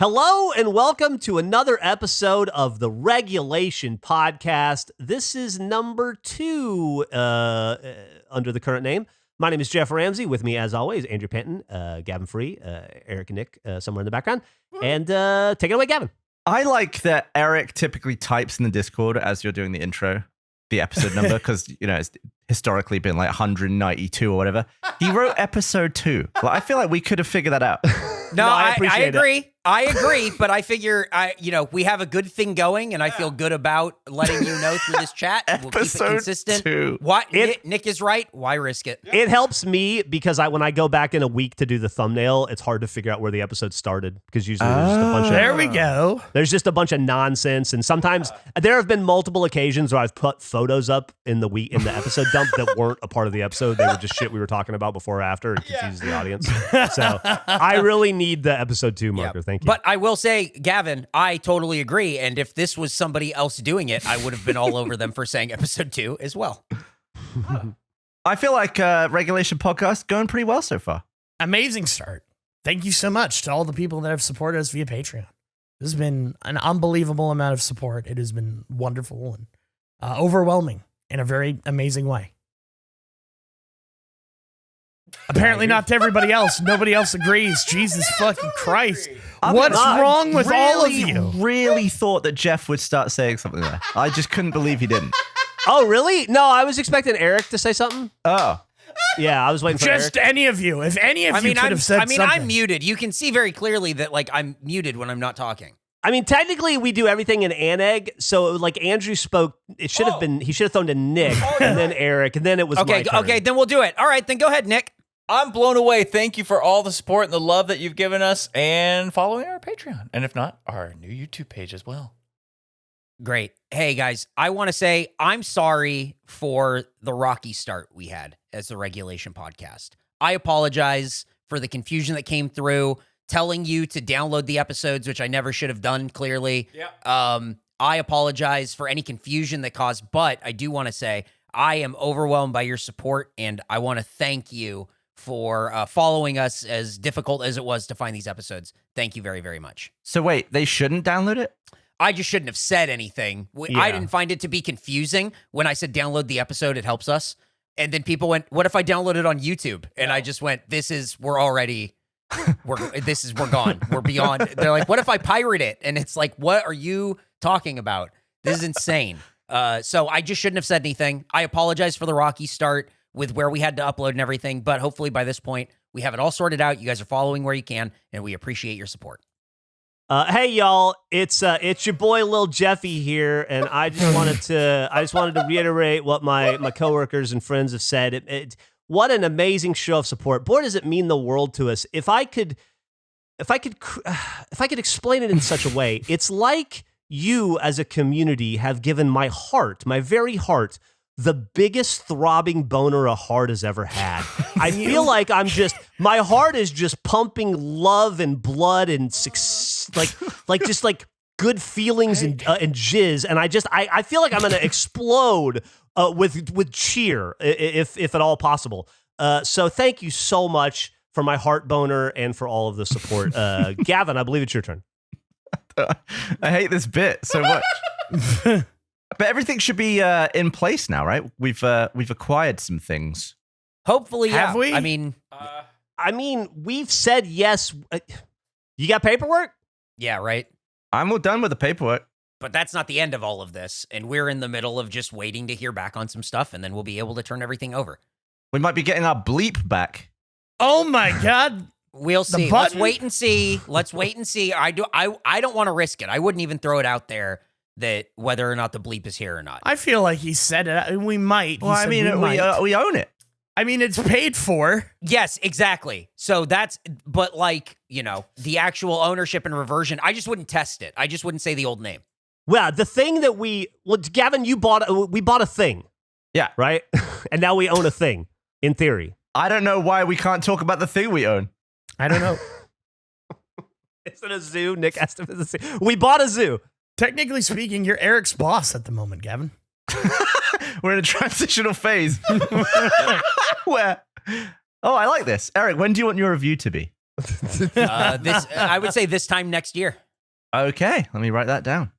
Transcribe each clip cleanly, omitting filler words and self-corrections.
Hello and welcome to another episode of the Regulation Podcast. This is number 2 under the current name. My name is Geoff Ramsey. With me, as always, Andrew Panton, Gavin Free, Eric and Nick somewhere in the background. And take it away, Gavin. I like that Eric typically types in the Discord as you're doing the intro, the episode number, because, you know, it's historically been like 192 or whatever. He wrote episode 2. Well, I feel like we could have figured that out. No, I agree. I agree, but I figure, we have a good thing going, and I feel good about letting you know through this chat. We'll keep it consistent. 2. What? Nick is right. Why risk it? It helps me because when I go back in a week to do the thumbnail, it's hard to figure out where the episode started because usually there's just a bunch of... There we go. There's just a bunch of nonsense, and sometimes there have been multiple occasions where I've put photos up in the episode dump that weren't a part of the episode. They were just shit we were talking about before or after. It confuses the audience. So I really need the episode 2 marker. Thank you. But I will say, Gavin, I totally agree. And if this was somebody else doing it, I would have been all over them for saying episode 2 as well. I feel like Regulation Podcast going pretty well so far. Amazing start. Thank you so much to all the people that have supported us via Patreon. This has been an unbelievable amount of support. It has been wonderful and overwhelming in a very amazing way. Apparently not to everybody else. Nobody else agrees. Jesus fucking Christ. What's wrong with all of you? I really thought that Geoff would start saying something there. I just couldn't believe he didn't. Oh, really? No, I was expecting Eric to say something. Oh. Yeah, I was waiting for Just Eric. any of you. If any of you could have said something. I'm muted. You can see very clearly that, I'm muted when I'm not talking. I mean, technically, we do everything in aneg. So, Andrew spoke. It should have been. He should have thrown to Nick and then Eric, and then it was my turn. Okay, then we'll do it. All right, then go ahead, Nick. I'm blown away. Thank you for all the support and the love that you've given us and following our Patreon. And if not, our new YouTube page as well. Great. Hey, guys, I want to say I'm sorry for the rocky start we had as the Regulation Podcast. I apologize for the confusion that came through, telling you to download the episodes, which I never should have done, clearly. Yeah. I apologize for any confusion that caused, but I do want to say I am overwhelmed by your support, and I want to thank you for following us, as difficult as it was to find these episodes. Thank you very, very much. So wait, they shouldn't download it? I just shouldn't have said anything. I didn't find it to be confusing when I said download the episode, it helps us. And then people went, what if I download it on YouTube? And I just went, we're gone. We're beyond. They're like, what if I pirate it? And it's like, what are you talking about? This is insane. So I just shouldn't have said anything. I apologize for the rocky start with where we had to upload and everything, but hopefully by this point, we have it all sorted out. You guys are following where you can, and we appreciate your support. Hey y'all, it's your boy Lil Jeffy here, and I just wanted to reiterate what my coworkers and friends have said. What an amazing show of support. Boy, does it mean the world to us. If I could explain it in such a way, it's like you as a community have given my heart, my very heart, the biggest throbbing boner a heart has ever had. I feel like my heart is just pumping love and blood and good feelings and jizz. And I feel like I'm going to explode with cheer if at all possible. So thank you so much for my heart boner and for all of the support. Gavin, I believe it's your turn. I hate this bit so much. But everything should be in place now, right? We've acquired some things. Hopefully, yeah. Have we? I mean, we've said yes. You got paperwork? yeah, right. I'm all done with the paperwork. But that's not the end of all of this, and we're in the middle of just waiting to hear back on some stuff, and then we'll be able to turn everything over. We might be getting our bleep back. Oh my God. We'll see. Let's wait and see. I don't want to risk it. I wouldn't even throw it out there that whether or not the bleep is here or not. I feel like he said it. We might. Well, we own it. I mean, it's paid for. Yes, exactly. So but the actual ownership and reversion, I just wouldn't test it. I just wouldn't say the old name. Well, the thing that Gavin, we bought a thing. Yeah. Right? And now we own a thing, in theory. I don't know why we can't talk about the thing we own. I don't know. Is it a zoo? Nick asked if it's a zoo. We bought a zoo. Technically speaking, you're Eric's boss at the moment, Gavin. We're in a transitional phase. Where? Oh, I like this. Eric, when do you want your review to be? I would say this time next year. Okay, let me write that down.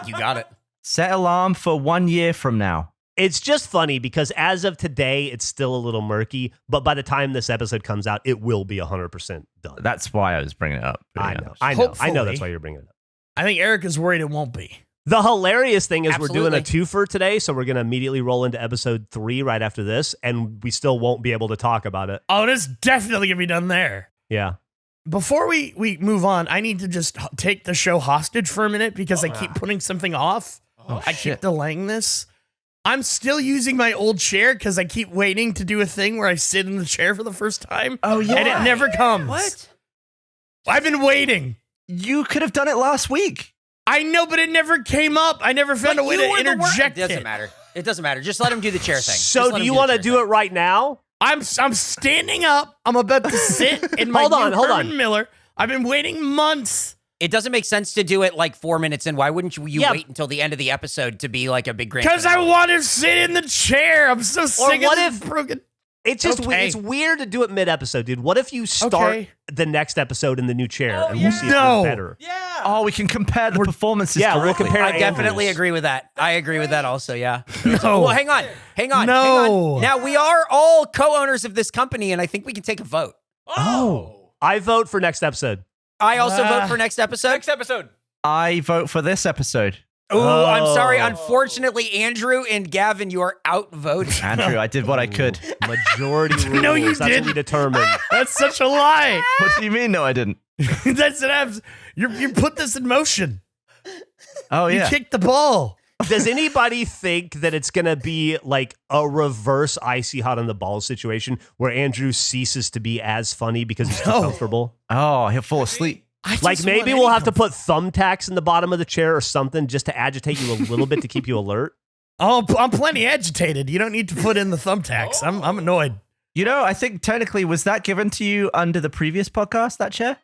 You got it. Set alarm for 1 year from now. It's just funny because as of today, it's still a little murky, but by the time this episode comes out, it will be 100% done. That's why I was bringing it up. I know. honest. I know Hopefully. that's why you're bringing it up. I think Eric is worried it won't be. The hilarious thing is we're doing a Absolutely. twofer today, so we're going to immediately roll into episode 3 right after this, and we still won't be able to talk about it. Oh, it's definitely going to be done there. Yeah. Before we move on, I need to just take the show hostage for a minute because I keep putting something off. I keep shit. delaying this. I'm still using my old chair because I keep waiting to do a thing where I sit in the chair for the first time. Oh, yeah. And it never comes. What? I've been waiting. You could have done it last week. I know, but it never came up. I never found a way to interject It doesn't matter. It doesn't matter. Just let him do the chair thing. So do you want to do it right now? I'm standing up. I'm about to sit in my Hold on, new hold on. Herman Miller. I've been waiting months. It doesn't make sense to do it like 4 minutes in. Why wouldn't you Yeah. wait until the end of the episode to be like a big grand Because I finale? want to sit in the chair. I'm so sick what of this if- broken. It's just Okay. it's weird to do it mid-episode, dude. What if you start Okay. the next episode in the new chair and yeah. we'll see if No. it's better? Yeah. Oh, we can compare the performances Yeah, we'll directly. compare I definitely angles. agree with that. I agree with that also, yeah. No. Well, hang on. No. Now, we are all co-owners of this company, and I think we can take a vote. Oh. I vote for next episode. I also Ah. vote for next episode. Next episode. I vote for this episode. Oh, I'm sorry. Oh. Unfortunately, Andrew and Gavin, you are outvoted. Andrew, I did what I could. Majority rules. No, you That's what we didn't. determined. That's such a lie. What do you mean? No, I didn't. That's an you put this in motion. Oh, You yeah. kicked the ball. Does anybody think that it's going to be like a reverse icy hot on the balls situation where Andrew ceases to be as funny because he's too No. comfortable? Oh, he'll fall asleep. I Like just maybe want we'll any have to put thumbtacks in the bottom of the chair or something just to agitate you a little bit to keep you alert. Oh, I'm plenty agitated. You don't need to put in the thumbtacks. I'm annoyed. You know, I think technically, was that given to you under the previous podcast, that chair?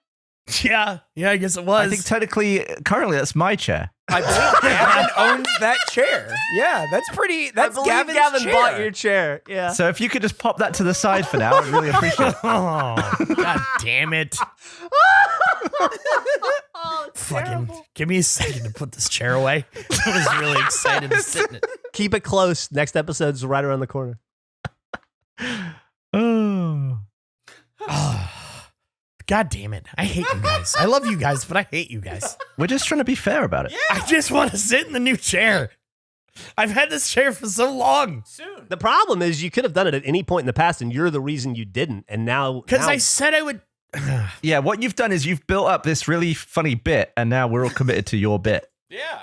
Yeah, I guess it was. I think technically, currently, that's my chair. I believe Gavin owns that chair. Yeah, that's pretty. That's I believe Gavin's Gavin chair. bought your chair. Yeah. So if you could just pop that to the side for now, I'd really appreciate it. Oh, God damn it. Fucking give me a second to put this chair away. I was really excited to sit in it. Keep it close. Next episode's right around the corner. Oh. God damn it. I hate you guys. I love you guys, but I hate you guys. We're just trying to be fair about it. I just want to sit in the new chair. I've had this chair for so long. Soon. The problem is you could have done it at any point in the past and you're the reason you didn't. And now. Because now- I said I would. Yeah, what you've done is you've built up this really funny bit, and now we're all committed to your bit. Yeah.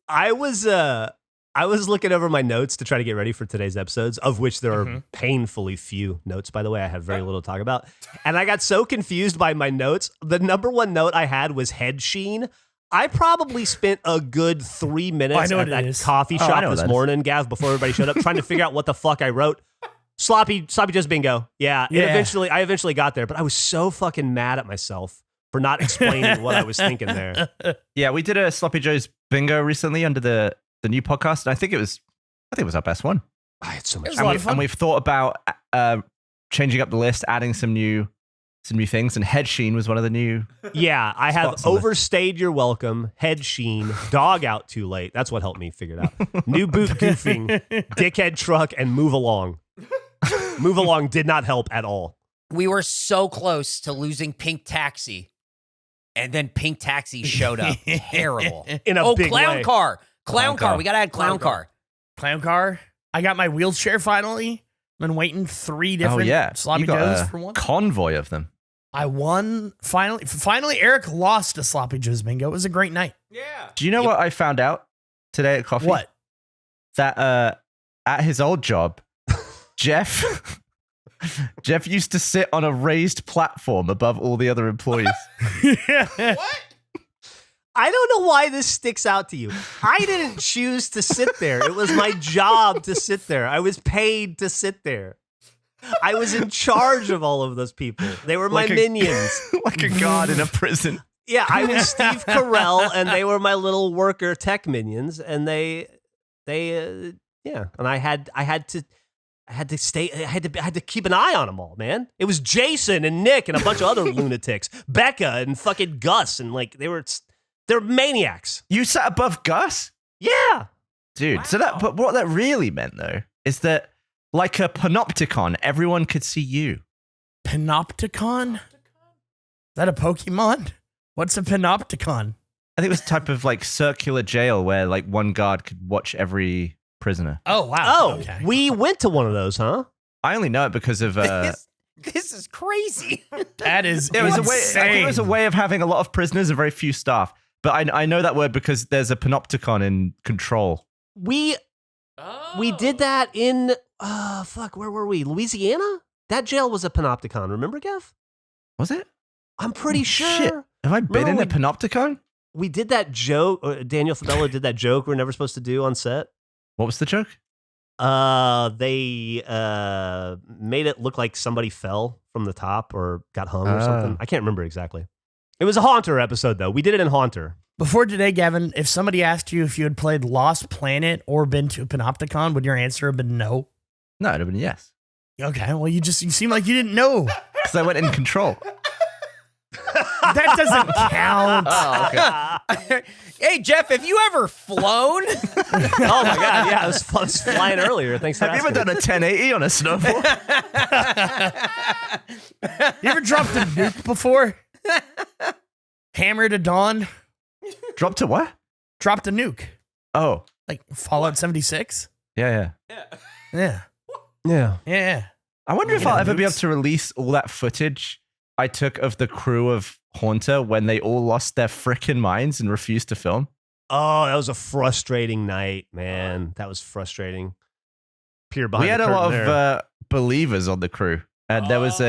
I was looking over my notes to try to get ready for today's episodes, of which there are painfully few notes, by the way. I have very little to talk about. And I got so confused by my notes. The number one note I had was head sheen. I probably spent a good 3 minutes I know at what it that is. coffee Oh, I shop know what this that is. morning, Gav, before everybody showed up, trying to figure out what the fuck I wrote. Sloppy Joe's bingo. Yeah. And Yeah. I eventually got there, but I was so fucking mad at myself for not explaining what I was thinking there. Yeah, we did a Sloppy Joe's bingo recently under the new podcast, and I think it was our best one. I had so much It was a lot of fun. And we've thought about changing up the list, adding some new things, and head sheen was one of the new. Yeah, I have Spots on there. overstayed your welcome, head sheen, dog out too late. That's what helped me figure it out. New boot goofing, dickhead truck, and move along. Move along did not help at all. We were so close to losing Pink Taxi, and then Pink Taxi showed up. Terrible. In a big Clown way. Car. Clown Car. Car. We got to add Clown Car. Clown car. I got my wheelchair finally. Been waiting 3 different Oh yeah, sloppy you got joes a for one. convoy of them. I won finally. Finally, Eric lost a sloppy joes bingo. It was a great night. Yeah. Do you know what I found out today at coffee? What? That at his old job, Geoff used to sit on a raised platform above all the other employees. What? I don't know why this sticks out to you. I didn't choose to sit there. It was my job to sit there. I was paid to sit there. I was in charge of all of those people. They were my Like a- minions. Like a guard in a prison. Yeah, I was Steve Carell, and they were my little worker tech minions, and they, and I had to. I had to keep an eye on them all, man. It was Jason and Nick and a bunch of other lunatics, Becca and fucking Gus, and like they're maniacs. You sat above Gus? Yeah, Dude. Wow. But what that really meant though is that like a panopticon, everyone could see you. Panopticon? Is that a Pokemon? What's a panopticon? I think it was a type of like circular jail where like one guard could watch every prisoner. Oh, wow. Oh, okay. we went to one of those, huh? I only know it because of This is crazy. That is it was a insane. way. I think it was a way of having a lot of prisoners and very few staff. But I know that word because there's a panopticon in Control. We did that in where were we? Louisiana? That jail was a panopticon. Remember, Geoff? Was it? I'm pretty sure. Shit. Have I been in a panopticon? We did that joke. Daniel Fabella did that joke we're never supposed to do on set. What was the joke? They made it look like somebody fell from the top or got hung or something. I can't remember exactly. It was a Haunter episode, though. We did it in Haunter. Before today, Gavin, if somebody asked you if you had played Lost Planet or been to a Panopticon, would your answer have been no? No, it'd have been yes. Okay, well, you seem like you didn't know. Because I went in Control. That doesn't count. Oh, okay. Hey, Geoff, have you ever flown? Oh my god, yeah, I was flying earlier. Thanks for Have you ever asking. done a 1080 on a snowball? You ever dropped a nuke before? Hammer to Dawn? Dropped to what? Dropped a nuke. Oh. Like Fallout 76? Yeah. Yeah. Yeah. I wonder if I'll ever be able to release all that footage I took of the crew of Haunter when they all lost their frickin' minds and refused to film. Oh, that was a frustrating night, man. That was frustrating. Peer behind We had the a lot curtain of there. believers on the crew, and there was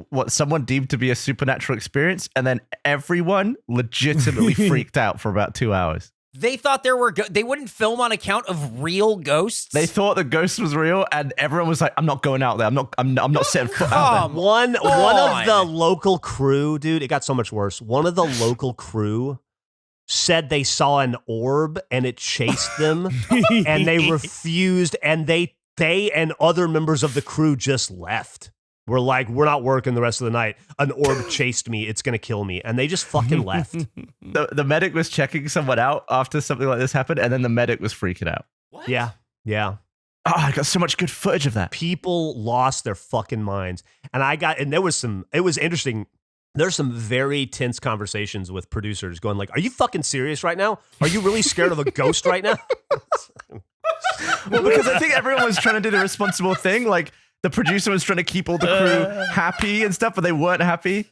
what someone deemed to be a supernatural experience, and then everyone legitimately freaked out for about 2 hours. They thought they wouldn't film on account of real ghosts. They thought the ghost was real, and everyone was like, "I'm not going out there. I'm not setting foot out there." One of the local crew, dude, it got so much worse. One of the local crew said they saw an orb and it chased them, and they refused, and they and other members of the crew just left. We're like, we're not working the rest of the night. An orb chased me. It's going to kill me. And they just fucking left. The medic was checking someone out after something like this happened, and then the medic was freaking out. What? Yeah. Oh, I got so much good footage of that. People lost their fucking minds. And it was interesting. There's some very tense conversations with producers going like, are you fucking serious right now? Are you really scared of a ghost right now? Well, because I think everyone was trying to do the responsible thing. Like, the producer was trying to keep all the crew happy and stuff, but they weren't happy.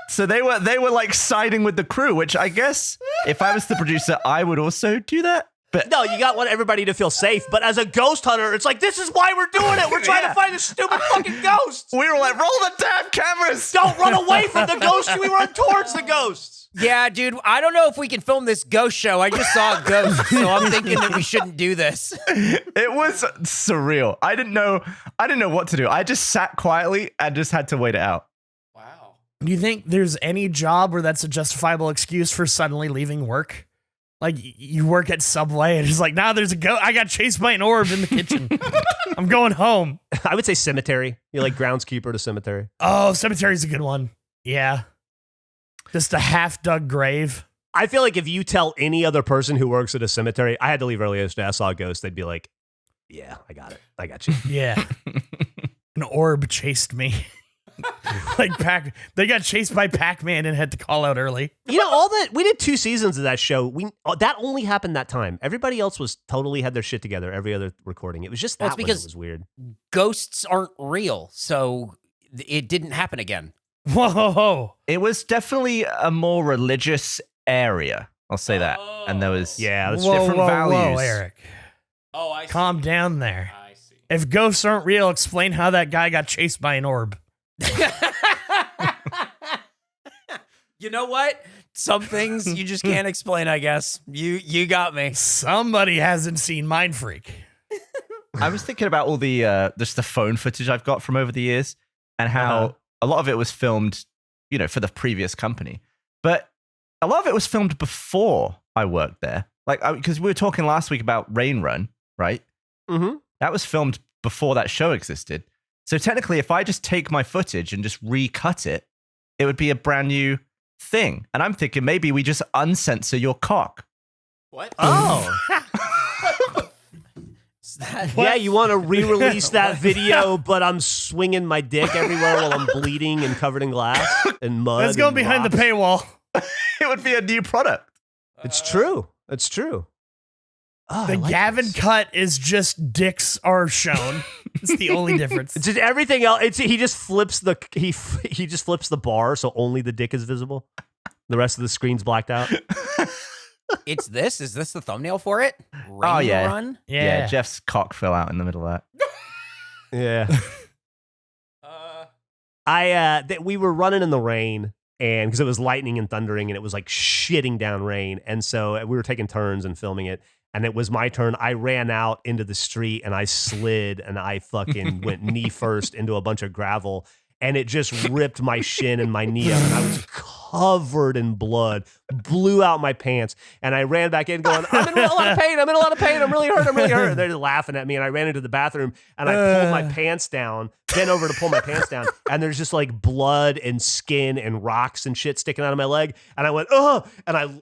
So they were like siding with the crew, which I guess if I was the producer, I would also do that. But No, you want everybody to feel safe. But as a ghost hunter, it's like, this is why we're doing it. We're trying to find the stupid fucking ghosts. we were like, roll the damn cameras. Don't run away from the ghosts. We run towards the ghosts. Yeah, dude, I don't know if we can film this ghost show. I just saw a ghost, so I'm thinking that we shouldn't do this. It was surreal. I didn't know what to do. I just sat quietly and just had to wait it out. Wow. Do you think there's any job where that's a justifiable excuse for suddenly leaving work? Like, you work at Subway and it's like, nah, there's a ghost. I got chased by an orb in the kitchen. I'm going home. I would say cemetery. You're like groundskeeper to cemetery. Oh, cemetery's a good one. Yeah. Just a half-dug grave. I feel like if you tell any other person who works at a cemetery, I had to leave early yesterday, I saw a ghost, they'd be like, yeah, I got it. I got you. Yeah. An orb chased me. They got chased by Pac-Man and had to call out early. You know, we did 2 seasons of that show. That only happened that time. Everybody else was totally had their shit together every other recording. It was just Well, that it's one because- that was weird. Ghosts aren't real, so it didn't happen again. Whoa. It was definitely a more religious area. I'll say that. And there was Yeah, that's different values. Whoa, Eric. Oh, I see. Calm down there. I see. If ghosts aren't real, explain how that guy got chased by an orb. You know what? Some things you just can't explain, I guess. You got me. Somebody hasn't seen Mind Freak. I was thinking about all the just the phone footage I've got from over the years and how a lot of it was filmed, for the previous company. But a lot of it was filmed before I worked there. Like, because we were talking last week about Rain Run, right? Mm-hmm. That was filmed before that show existed. So technically, if I just take my footage and just recut it, it would be a brand new thing. And I'm thinking maybe we just uncensor your cock. What? Oh. Yeah, you want to re-release that video, but I'm swinging my dick everywhere while I'm bleeding and covered in glass and mud. Let's go behind the paywall. It would be a new product. It's true. It's true. Oh, The Gavin cut is just dicks are shown. It's the only difference. It's just everything else. He just flips the he just flips the bar so only the dick is visible. The rest of the screen's blacked out. It's this? Is this the thumbnail for it? Oh, yeah. Run? Yeah, Jeff's cock fell out in the middle of that. Yeah. We were running in the rain, and because it was lightning and thundering, and it was like shitting down rain, and so we were taking turns and filming it. And it was my turn. I ran out into the street and I slid and I fucking went knee first into a bunch of gravel, and it just ripped my shin and my knee up, and I was covered in blood, blew out my pants, and I ran back in going, I'm in a lot of pain, I'm really hurt. And they're laughing at me, and I ran into the bathroom and I pulled my pants down, bent over to pull my pants down, and there's just like blood and skin and rocks and shit sticking out of my leg, and I went, oh, and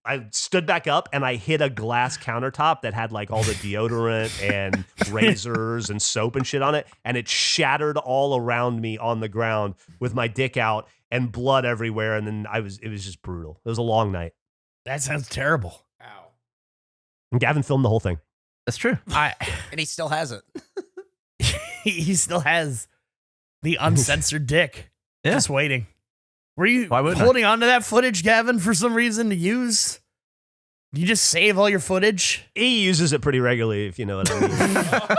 I stood back up and I hit a glass countertop that had like all the deodorant and razors and soap and shit on it, and it shattered all around me on the ground with my dick out and blood everywhere, and then it was just brutal. It was a long night. That sounds terrible. Ow. And Gavin filmed the whole thing. That's true. And he still has it. He still has the uncensored dick. Yeah. Just waiting. Were you Why wouldn't I? holding on to that footage, Gavin, for some reason to use? You just save all your footage? He uses it pretty regularly, if you know what I mean.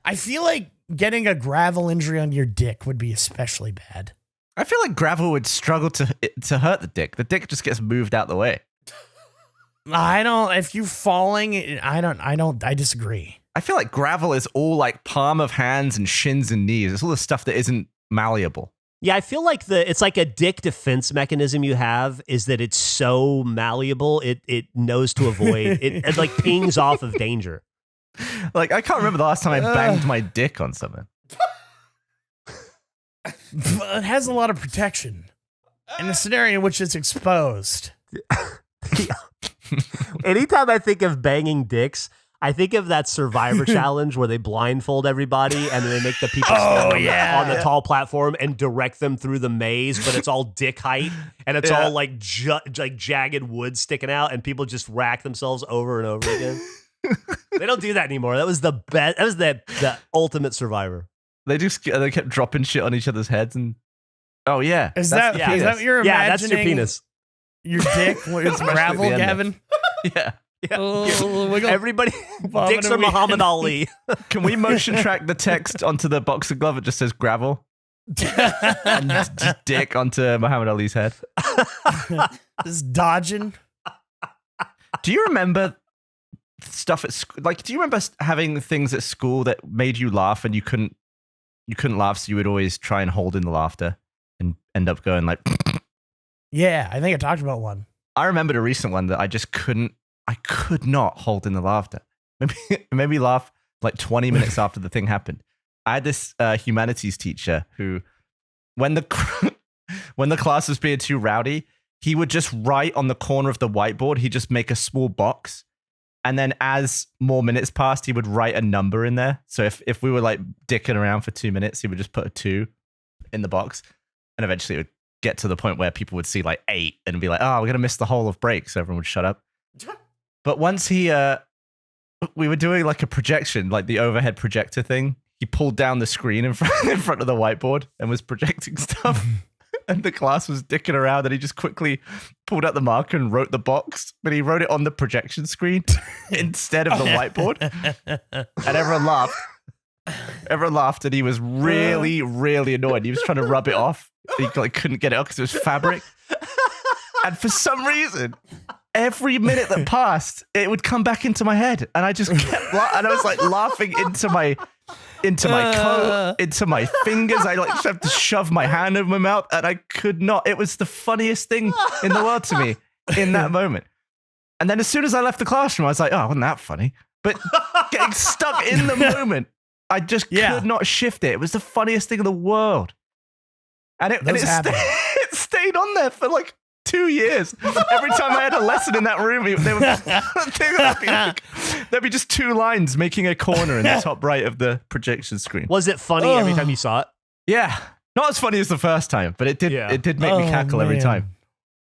I feel like getting a gravel injury on your dick would be especially bad. I feel like gravel would struggle to hurt the dick. The dick just gets moved out the way. If you're falling, I disagree. I feel like gravel is all like palm of hands and shins and knees. It's all the stuff that isn't malleable. Yeah, I feel like it's like a dick defense mechanism you have is that it's so malleable, it knows to avoid, it like pings off of danger. Like, I can't remember the last time I banged my dick on something. It has a lot of protection in a scenario in which it's exposed. Anytime I think of banging dicks, I think of that Survivor challenge where they blindfold everybody and then they make the people stand on the tall platform and direct them through the maze, but it's all dick height and it's all like jagged wood sticking out, and people just rack themselves over and over again. They don't do that anymore. That was the best. That was the ultimate Survivor. They kept dropping shit on each other's heads and Is that what you're imagining? Yeah, that's your penis. Your dick? It's gravel, Gavin? Yeah. Everybody, dicks are Muhammad Ali. Can we motion track the text onto the boxer glove? It just says gravel. And just dick onto Muhammad Ali's head. Just dodging. Do you remember stuff at school? Like, do you remember having things at school that made you laugh and you couldn't laugh, so you would always try and hold in the laughter and end up going like... Yeah, I think I talked about one. I remembered a recent one that I could not hold in the laughter. It made me laugh like 20 minutes after the thing happened. I had this humanities teacher who, when the class was being too rowdy, he would just write on the corner of the whiteboard. He'd just make a small box. And then as more minutes passed, he would write a number in there. So if we were like dicking around for 2 minutes, he would just put a 2 in the box. And eventually it would get to the point where people would see like 8 and be like, oh, we're going to miss the whole of break. So everyone would shut up. But once we were doing like a projection, like the overhead projector thing. He pulled down the screen in front of the whiteboard and was projecting stuff. And the class was dicking around, and he just quickly pulled out the marker and wrote the box, but he wrote it on the projection screen instead of the whiteboard. And everyone laughed. Everyone laughed, and he was really, really annoyed. He was trying to rub it off. He like couldn't get it off because it was fabric. And for some reason, every minute that passed, it would come back into my head, and I just kept and I was like laughing into my coat, into my fingers. I like just have to shove my hand over my mouth, and I could not. It was the funniest thing in the world to me in that moment. And then as soon as I left the classroom, I was like, oh, wasn't that funny? But getting stuck in the moment. I just could not shift it. It was the funniest thing in the world. And it stayed on there for like 2 years. Every time I had a lesson in that room, there'd be just 2 lines making a corner in the top right of the projection screen. Was it funny every time you saw it? Yeah. Not as funny as the first time, but it did make me cackle every time.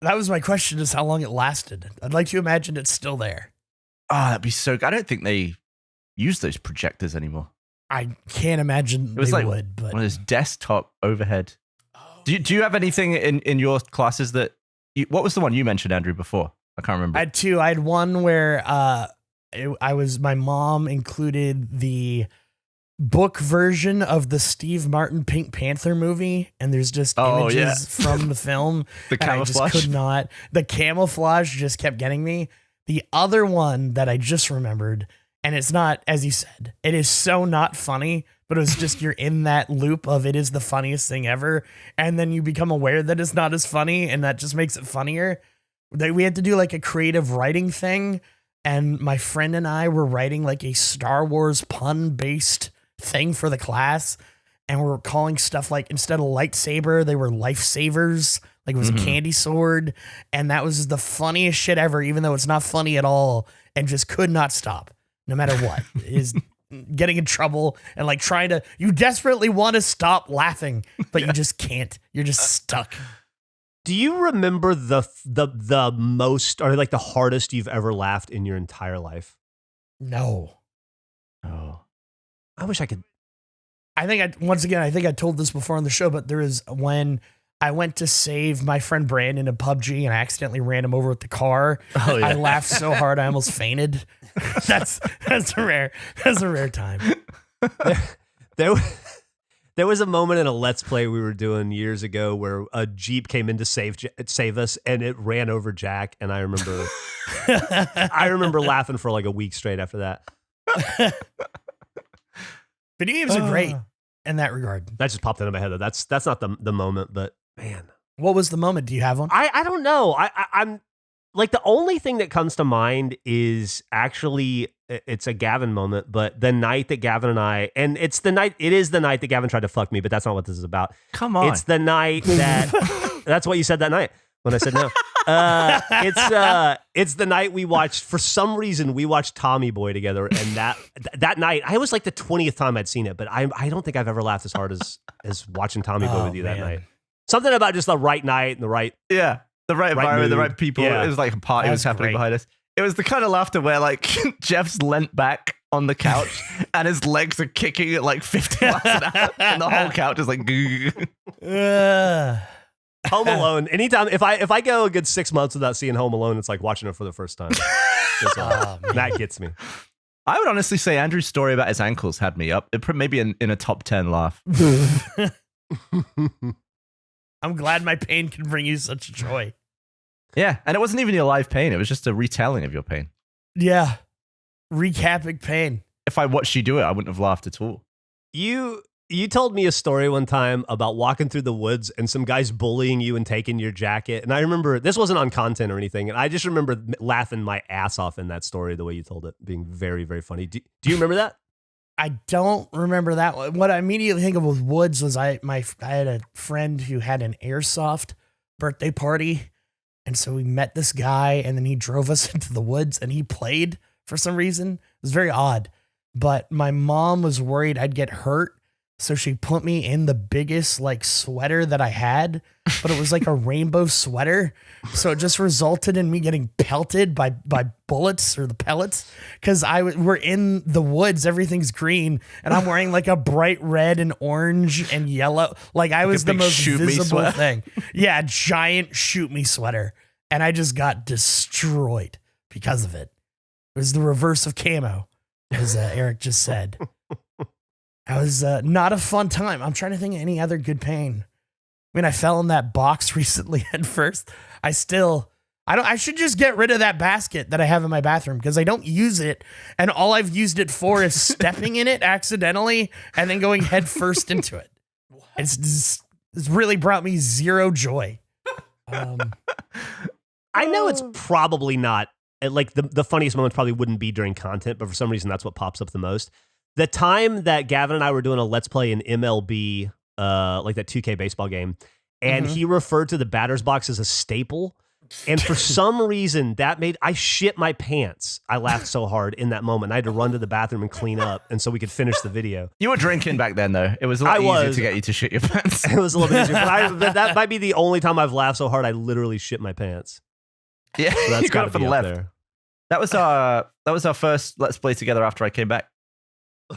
That was my question, is how long it lasted. I'd like to imagine it's still there. Oh, that'd be so good. I don't think they use those projectors anymore. I can't imagine it was they like would. But one of those desktop overhead. Do you have anything in your classes that... what was the one you mentioned, Andrew, before? I can't remember. I had 2. I had one where my mom included the book version of the Steve Martin Pink Panther movie, and there's just images from the film. The camouflage. I just could not. The camouflage just kept getting me. The other one that I just remembered, and it's not, as you said, it is so not funny, but it was just you're in that loop of it is the funniest thing ever, and then you become aware that it's not as funny, and that just makes it funnier. We had to do like a creative writing thing, and my friend and I were writing like a Star Wars pun-based thing for the class, and we're calling stuff like, instead of lightsaber, they were lifesavers. Like it was a candy sword, and that was the funniest shit ever, even though it's not funny at all, and just could not stop, no matter what. Is getting in trouble and like you desperately want to stop laughing, but you just can't. You're just stuck. Do you remember the most, or like the hardest you've ever laughed in your entire life? No. Oh. I wish I could. I think I told this before on the show, but there is when I went to save my friend Brandon in PUBG and I accidentally ran him over with the car. Oh, yeah. I laughed so hard I almost fainted. That's a rare time. There was a moment in a Let's Play we were doing years ago where a Jeep came in to save us, and it ran over Jack, and I remember laughing for like a week straight after that. Video games are great in that regard. That just popped into my head though. That's not the moment, but man. What was the moment? Do you have one? I don't know. I'm like, the only thing that comes to mind is actually, it's a Gavin moment, but the night that Gavin and I, and it is the night that Gavin tried to fuck me, but that's not what this is about. Come on. It's the night that, that's what you said that night when I said no. It's the night we watched, for some reason, we watched Tommy Boy together. And that night, I was like the 20th time I'd seen it, but I don't think I've ever laughed as hard as watching Tommy Boy with you that night. Something about just the right night and the right. Yeah. The right environment, mood. The right people. Yeah. It was like a party was happening behind us. It was the kind of laughter where like Geoff's leant back on the couch and his legs are kicking at like 50 miles an hour, and the whole couch is like. Home Alone. Anytime if I go a good 6 months without seeing Home Alone, it's like watching it for the first time. That gets me. I would honestly say Andrew's story about his ankles had me up. Maybe in a top 10 laugh. I'm glad my pain can bring you such joy. Yeah, and it wasn't even your live pain. It was just a retelling of your pain. Yeah. Recapping pain. If I watched you do it, I wouldn't have laughed at all. You told me a story one time about walking through the woods and some guys bullying you and taking your jacket. And I remember, this wasn't on content or anything, and I just remember laughing my ass off in that story, the way you told it, being very, very funny. Do you remember that? I don't remember that one. What I immediately think of with woods was I had a friend who had an airsoft birthday party. And so we met this guy, and then he drove us into the woods, and he played for some reason. It was very odd. But my mom was worried I'd get hurt. So she put me in the biggest like sweater that I had, but it was like a rainbow sweater. So it just resulted in me getting pelted by bullets or the pellets. Cause we're in the woods, everything's green, and I'm wearing like a bright red and orange and yellow. Like I was the most visible thing. Yeah. Giant shoot me sweater. And I just got destroyed because of it. It was the reverse of camo, as Eric just said. It was not a fun time. I'm trying to think of any other good pain. I mean, I fell in that box recently at first. I should just get rid of that basket that I have in my bathroom because I don't use it. And all I've used it for is stepping in it accidentally and then going head first into it. It's really brought me zero joy. I know it's probably not like the funniest moments probably wouldn't be during content, but for some reason that's what pops up the most. The time that Gavin and I were doing a Let's Play in MLB, like that 2K baseball game, and he referred to the batter's box as a staple. And for some reason, I shit my pants. I laughed so hard in that moment. I had to run to the bathroom and clean up, and so we could finish the video. You were drinking back then, though. It was a lot easier to get you to shit your pants. It was a little bit easier. But that might be the only time I've laughed so hard I literally shit my pants. Yeah, So that's you got gotta it for be the up left. there. That was our first Let's Play together after I came back.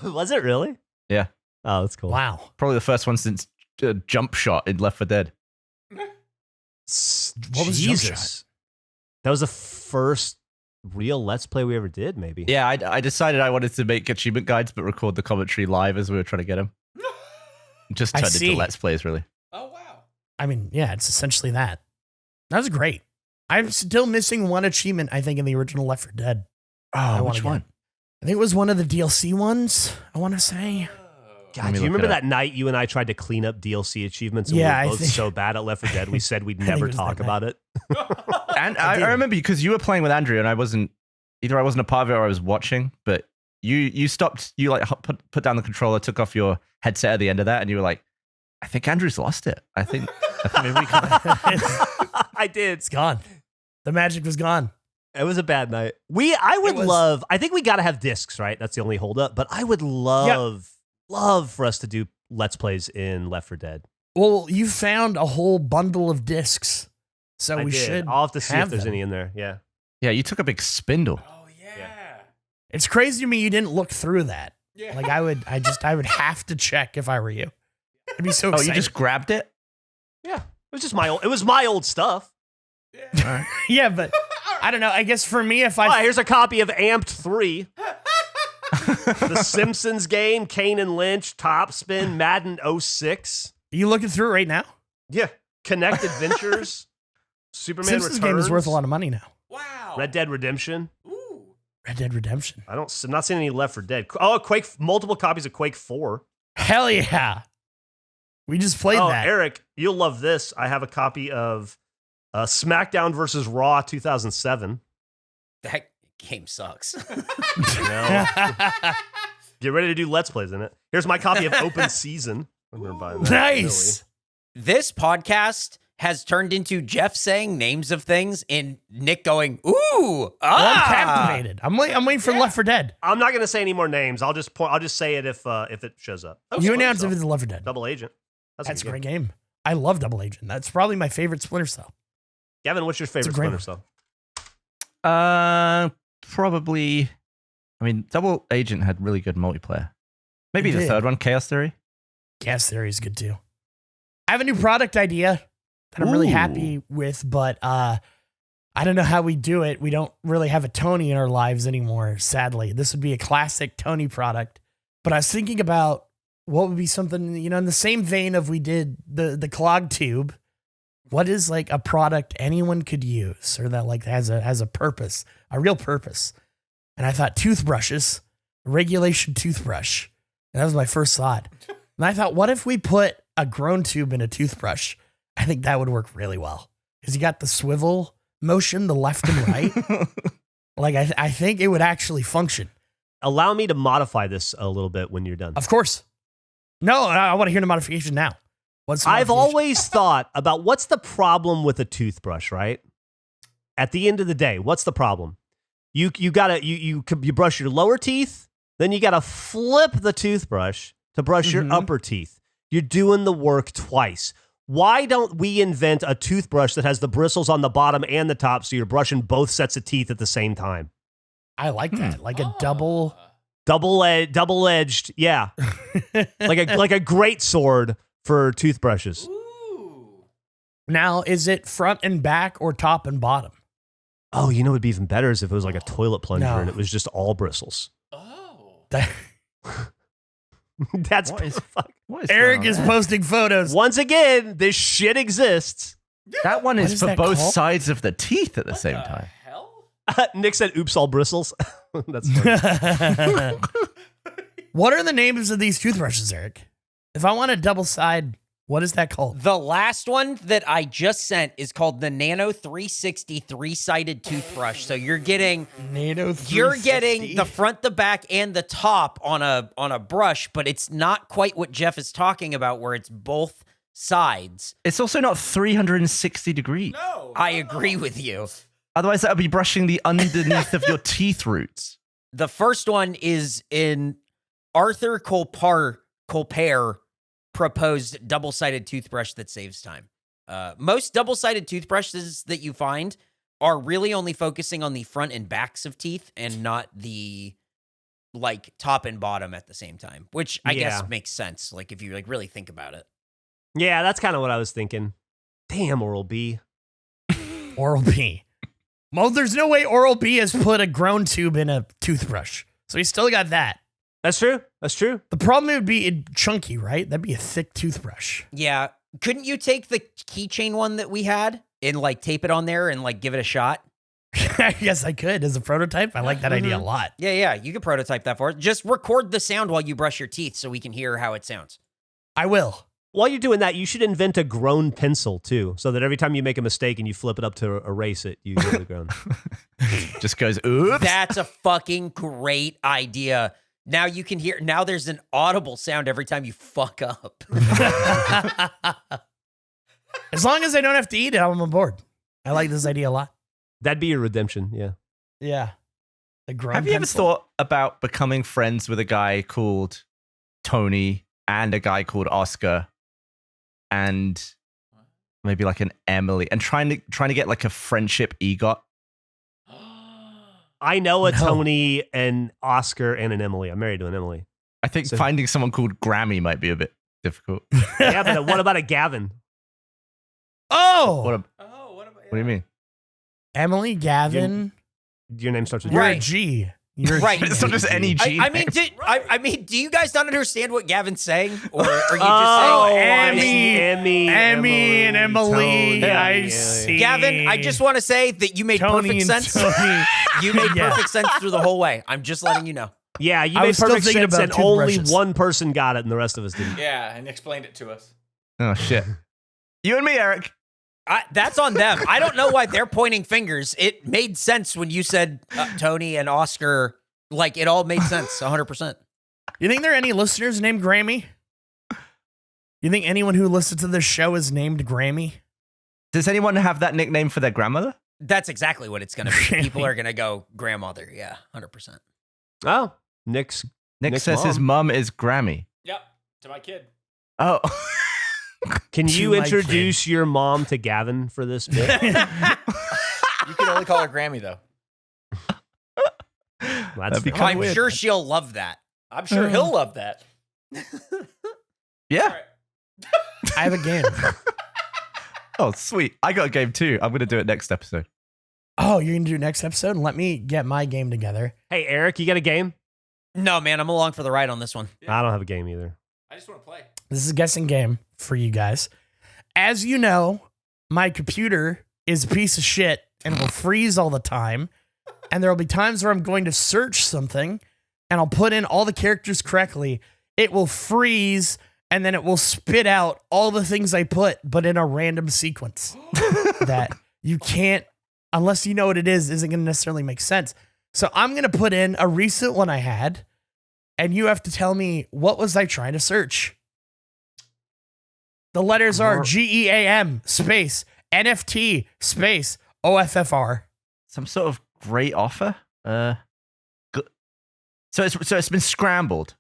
Was it really? Yeah. Oh, that's cool. Wow. Probably the first one since Jump Shot in Left 4 Dead. What was Jump Jesus. That was the first real Let's Play we ever did, maybe. Yeah, I decided I wanted to make achievement guides, but record the commentary live as we were trying to get them. Just I turned see. into Let's Plays, really. Oh, wow. I mean, yeah, it's essentially that. That was great. I'm still missing one achievement, I think, in the original Left 4 Dead. I Oh, wanna which get. one? I think it was one of the DLC ones, I want to say. God, Let me do you look remember it up. that night you and I tried to clean up DLC achievements and Yeah, we I were both think- so bad at Left 4 Dead, we said we'd I think never it was talk that about it? And I I did. remember because you were playing with Andrew and I wasn't a part of it or I was watching, but you stopped, you like put down the controller, took off your headset at the end of that, and you were like, I think Andrew's lost it. I think maybe we can. I did. It's gone. The magic was gone. It was a bad night. I think we got to have discs, right? That's the only holdup. But I would love for us to do Let's Plays in Left 4 Dead. Well, you found a whole bundle of discs, so I we did. should. I'll have to see if there's them. any in there. Yeah. Yeah, you took a big spindle. Oh, yeah. It's crazy to me you didn't look through that. Yeah. Like I would have to check if I were you. I'd be so Oh, excited. you just grabbed it? Yeah. It was just it was my old stuff. All right. Yeah, but I don't know. I guess for me, if Oh, I here's a copy of Amped 3. The Simpsons game, Kane and Lynch, Top Spin, Madden 06. you looking through it right now, Yeah. Connect Adventures, Superman Simpsons Returns. game is worth a lot of money now. Wow. Red Dead Redemption. Ooh. Red Dead Redemption. I'm not seeing any Left 4 Dead. Oh, Quake, multiple copies of Quake 4. Hell yeah. We just played that. Eric, you'll love this. I have a copy of SmackDown versus Raw 2007. That game sucks. No. Get ready to do Let's Plays in it. Here's my copy of Open Season. I'm gonna buy that. Nice. This podcast has turned into Geoff saying names of things and Nick going, ooh, Well, I'm captivated. I'm waiting for Left 4 Dead. I'm not gonna say any more names. I'll just say it if it shows up. You announced if it's Left 4 Dead. Double Agent. That's a good great game. I love Double Agent. That's probably my favorite Splinter Cell. Gavin, what's your favorite great Splinter one. Cell? Probably. I mean, Double Agent had really good multiplayer. Maybe It the did. third one, Chaos Theory. Gas Theory is good too. I have a new product idea that I'm really Ooh. happy with, but I don't know how we do it. We don't really have a Tony in our lives anymore, sadly. This would be a classic Tony product. But I was thinking about what would be something, in the same vein of we did the clog tube. What is like a product anyone could use or that like has a purpose, a real purpose? And I thought toothbrushes, regulation toothbrush. And that was my first thought. And I thought, what if we put a groantube in a toothbrush? I think that would work really well because you got the swivel motion, the left and right. Like I think it would actually function. Allow me to modify this a little bit when you're done. Of course. No, I want to hear the modification now. What's the I've modification? always thought about what's the problem with a toothbrush, right? At the end of the day, what's the problem? You brush your lower teeth, then you gotta flip the toothbrush to brush your upper teeth. You're doing the work twice. Why don't we invent a toothbrush that has the bristles on the bottom and the top so you're brushing both sets of teeth at the same time? I like that. Like a double. Double-edged, yeah. like a great sword for toothbrushes. Ooh. Now, is it front and back or top and bottom? Oh, you know what would be even better is if it was like a toilet plunger No. and it was just all bristles. Oh. That's What is- fuck. What is Eric going is on there? posting photos. Once again, this shit exists. That one What is is for that both called? sides of the teeth at the same The time. hell? Nick said, "Oops, all bristles." That's funny. What are the names of these toothbrushes, Eric? If I want a double side, What is that called? The last one that I just sent is called the Nano 360 3-sided toothbrush. So you're getting NATO you're getting the front, the back, and the top on a brush, but it's not quite what Geoff is talking about, where it's both sides. It's also not 360 degrees. No. I agree with you. Otherwise, that would be brushing the underneath of your teeth roots. The first one is in Arthur Colpare proposed double-sided toothbrush that saves time. Most double-sided toothbrushes that you find are really only focusing on the front and backs of teeth and not the like top and bottom at the same time, which I guess makes sense. Like if you like really think about it. Yeah, that's kind of what I was thinking. Damn, Oral-B. Oral-B. Well, there's no way Oral-B has put a groantube in a toothbrush. So he still got that. That's true. That's true. The problem would be chunky, right? That'd be a thick toothbrush. Yeah. Couldn't you take the keychain one that we had and like tape it on there and like give it a shot? Yes, I could. As a prototype, I like that idea a lot. Yeah. You could prototype that for us. Just record the sound while you brush your teeth so we can hear how it sounds. I will. While you're doing that, you should invent a groan pencil too, so that every time you make a mistake and you flip it up to erase it, you hear the groan. Just goes, oops. That's a fucking great idea. Now you can hear, now there's an audible sound every time you fuck up. As long as I don't have to eat it, I'm on board. I like this idea a lot. That'd be your redemption, yeah. Yeah. The groan Have you ever pencil. thought about becoming friends with a guy called Tony and a guy called Oscar and maybe like an Emily and trying to get like a friendship EGOT? I know a No. Tony, an Oscar, and an Emily. I'm married to an Emily. I think So- finding someone called Grammy might be a bit difficult. Yeah, but what about a Gavin? Oh, What do you mean? Emily, Gavin, Your name starts with you're Right. a G. You're a Right. G. It's not just any G. I mean, do you guys not understand what Gavin's saying? Or are you just Oh, saying, Emmy and Emily. Tony. I Yeah. see. Gavin, I just want to say that you made Tony perfect and sense. Tony. You made Yeah. perfect sense through the whole way. I'm just letting you know. Yeah, you I made was still perfect thinking sense, about and only toothbrushes. one person got it, and the rest of us didn't. Yeah, and explained it to us. Oh shit. You and me, Eric. That's on them. I don't know why they're pointing fingers. It made sense when you said Tony and Oscar. Like, it all made sense, 100%. You think there are any listeners named Grammy? You think anyone who listens to this show is named Grammy? Does anyone have that nickname for their grandmother? That's exactly what it's going to be. People are going to go grandmother. Yeah, 100%. Oh, Nick's. Nick Nick's says his mum is Grammy. Yep, to my kid. Oh. Can To you my introduce your mom to Gavin for this bit? You can only call her Grammy, though. That's That'd be fine. kinda I'm weird. sure she'll love that. I'm sure he'll love that. Yeah. I have a game. Oh, sweet. I got a game too. I'm going to do it next episode. Oh, you're going to do it next episode? Let me get my game together. Hey, Eric, you got a game? No, man, I'm along for the ride on this one. I don't have a game either. I just want to play. This is a guessing game for you guys. As you know, my computer is a piece of shit and will freeze all the time. And there will be times where I'm going to search something and I'll put in all the characters correctly. It will freeze and then it will spit out all the things I put, but in a random sequence that you can't, unless you know what it is, isn't going to necessarily make sense. So I'm going to put in a recent one I had, and you have to tell me, what was I trying to search? The letters are GEAM space NFT space OFFR. Some sort of great offer. So it's been scrambled.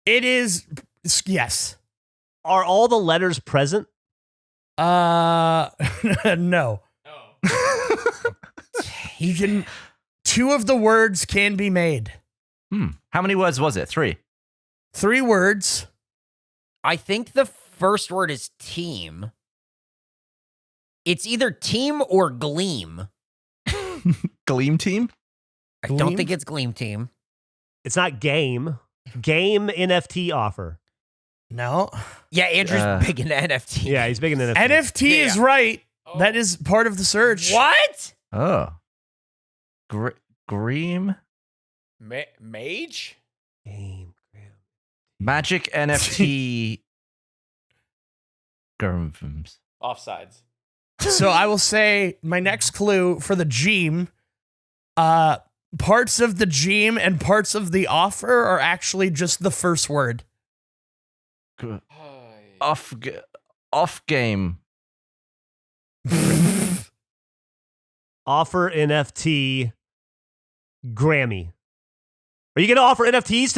It is, yes. Are all the letters present? No. Oh. You can, two of the words can be made. How many words was it? 3. 3 words. I think the first word is team. It's either team or gleam. Gleam team? I don't Gleam? think it's gleam team. It's not game. Game NFT offer. No. Yeah, Andrew's big into NFT. Yeah, he's big in NFT. NFT is right. Oh. That is part of the search. What? Oh. Gream? Mage? Game. Magic NFT Skirmfums. Offsides. So I will say my next clue for the Gem, parts of the Gem and parts of the offer are actually just the first word. Off game. Offer NFT Grammy. Are you going to offer NFTs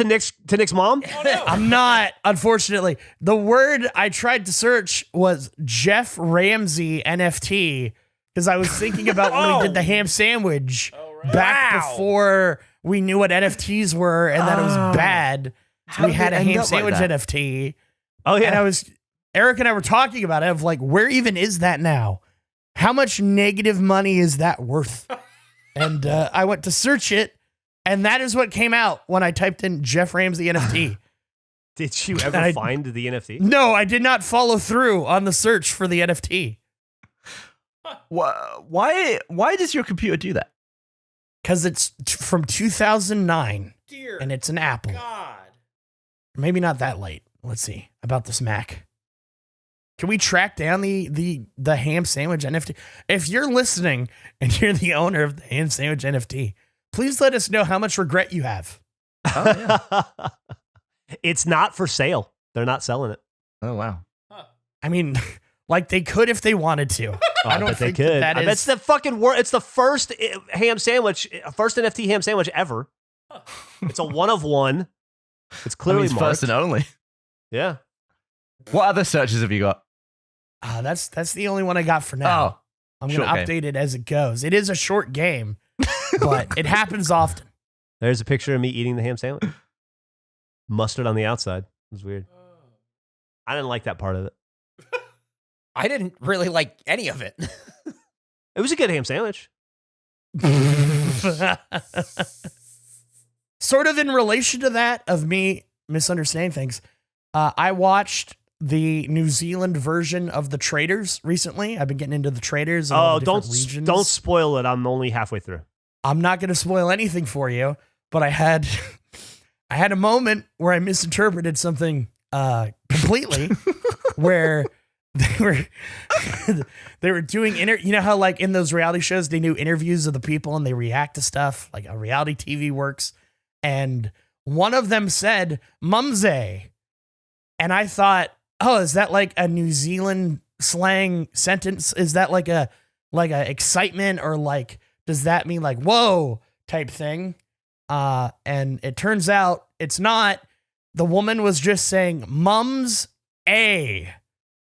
to Nick's mom? Oh, no. I'm not, unfortunately. The word I tried to search was Geoff Ramsey NFT because I was thinking about when we did the ham sandwich back before we knew what NFTs were and that it was bad. How We had a did it end ham up like sandwich that? NFT. Oh, yeah. And Eric and I were talking about it of like, where even is that now? How much negative money is that worth? And I went to search it, and that is what came out when I typed in Geoff Ramsey NFT. Did you ever find the NFT? No, I did not follow through on the search for the NFT Why does your computer do that? because it's from 2009 Dear and it's an Apple. God. Maybe not that late. Let's see about this Mac. Can we track down the ham sandwich NFT? If you're listening and you're the owner of the ham sandwich NFT, please let us know how much regret you have. Oh, yeah. It's not for sale. They're not selling it. Oh, wow. I mean, like they could if they wanted to. I don't bet they think could. that I bet is. it's the fucking word. It's the first ham sandwich, first NFT ham sandwich ever. It's a one of one. It's clearly It's marked. first and only. Yeah. What other searches have you got? That's the only one I got for now. Oh, I'm going to short update it as it goes. It is a short game, but it happens often. There's a picture of me eating the ham sandwich. Mustard on the outside. It was weird. I didn't like that part of it. I didn't really like any of it. It was a good ham sandwich. Sort of in relation to that of me misunderstanding things, I watched the New Zealand version of The Traders recently. I've been getting into The Traders. And all Oh, the don't different regions. don't spoil it. I'm only halfway through. I'm not going to spoil anything for you, but I had a moment where I misinterpreted something completely, where they were doing you know how like in those reality shows they do interviews of the people and they react to stuff like how reality TV works, and one of them said "mumsy," and I thought, oh, is that like a New Zealand slang sentence? Is that like a excitement, or like does that mean like whoa type thing? And it turns out it's not. The woman was just saying mums a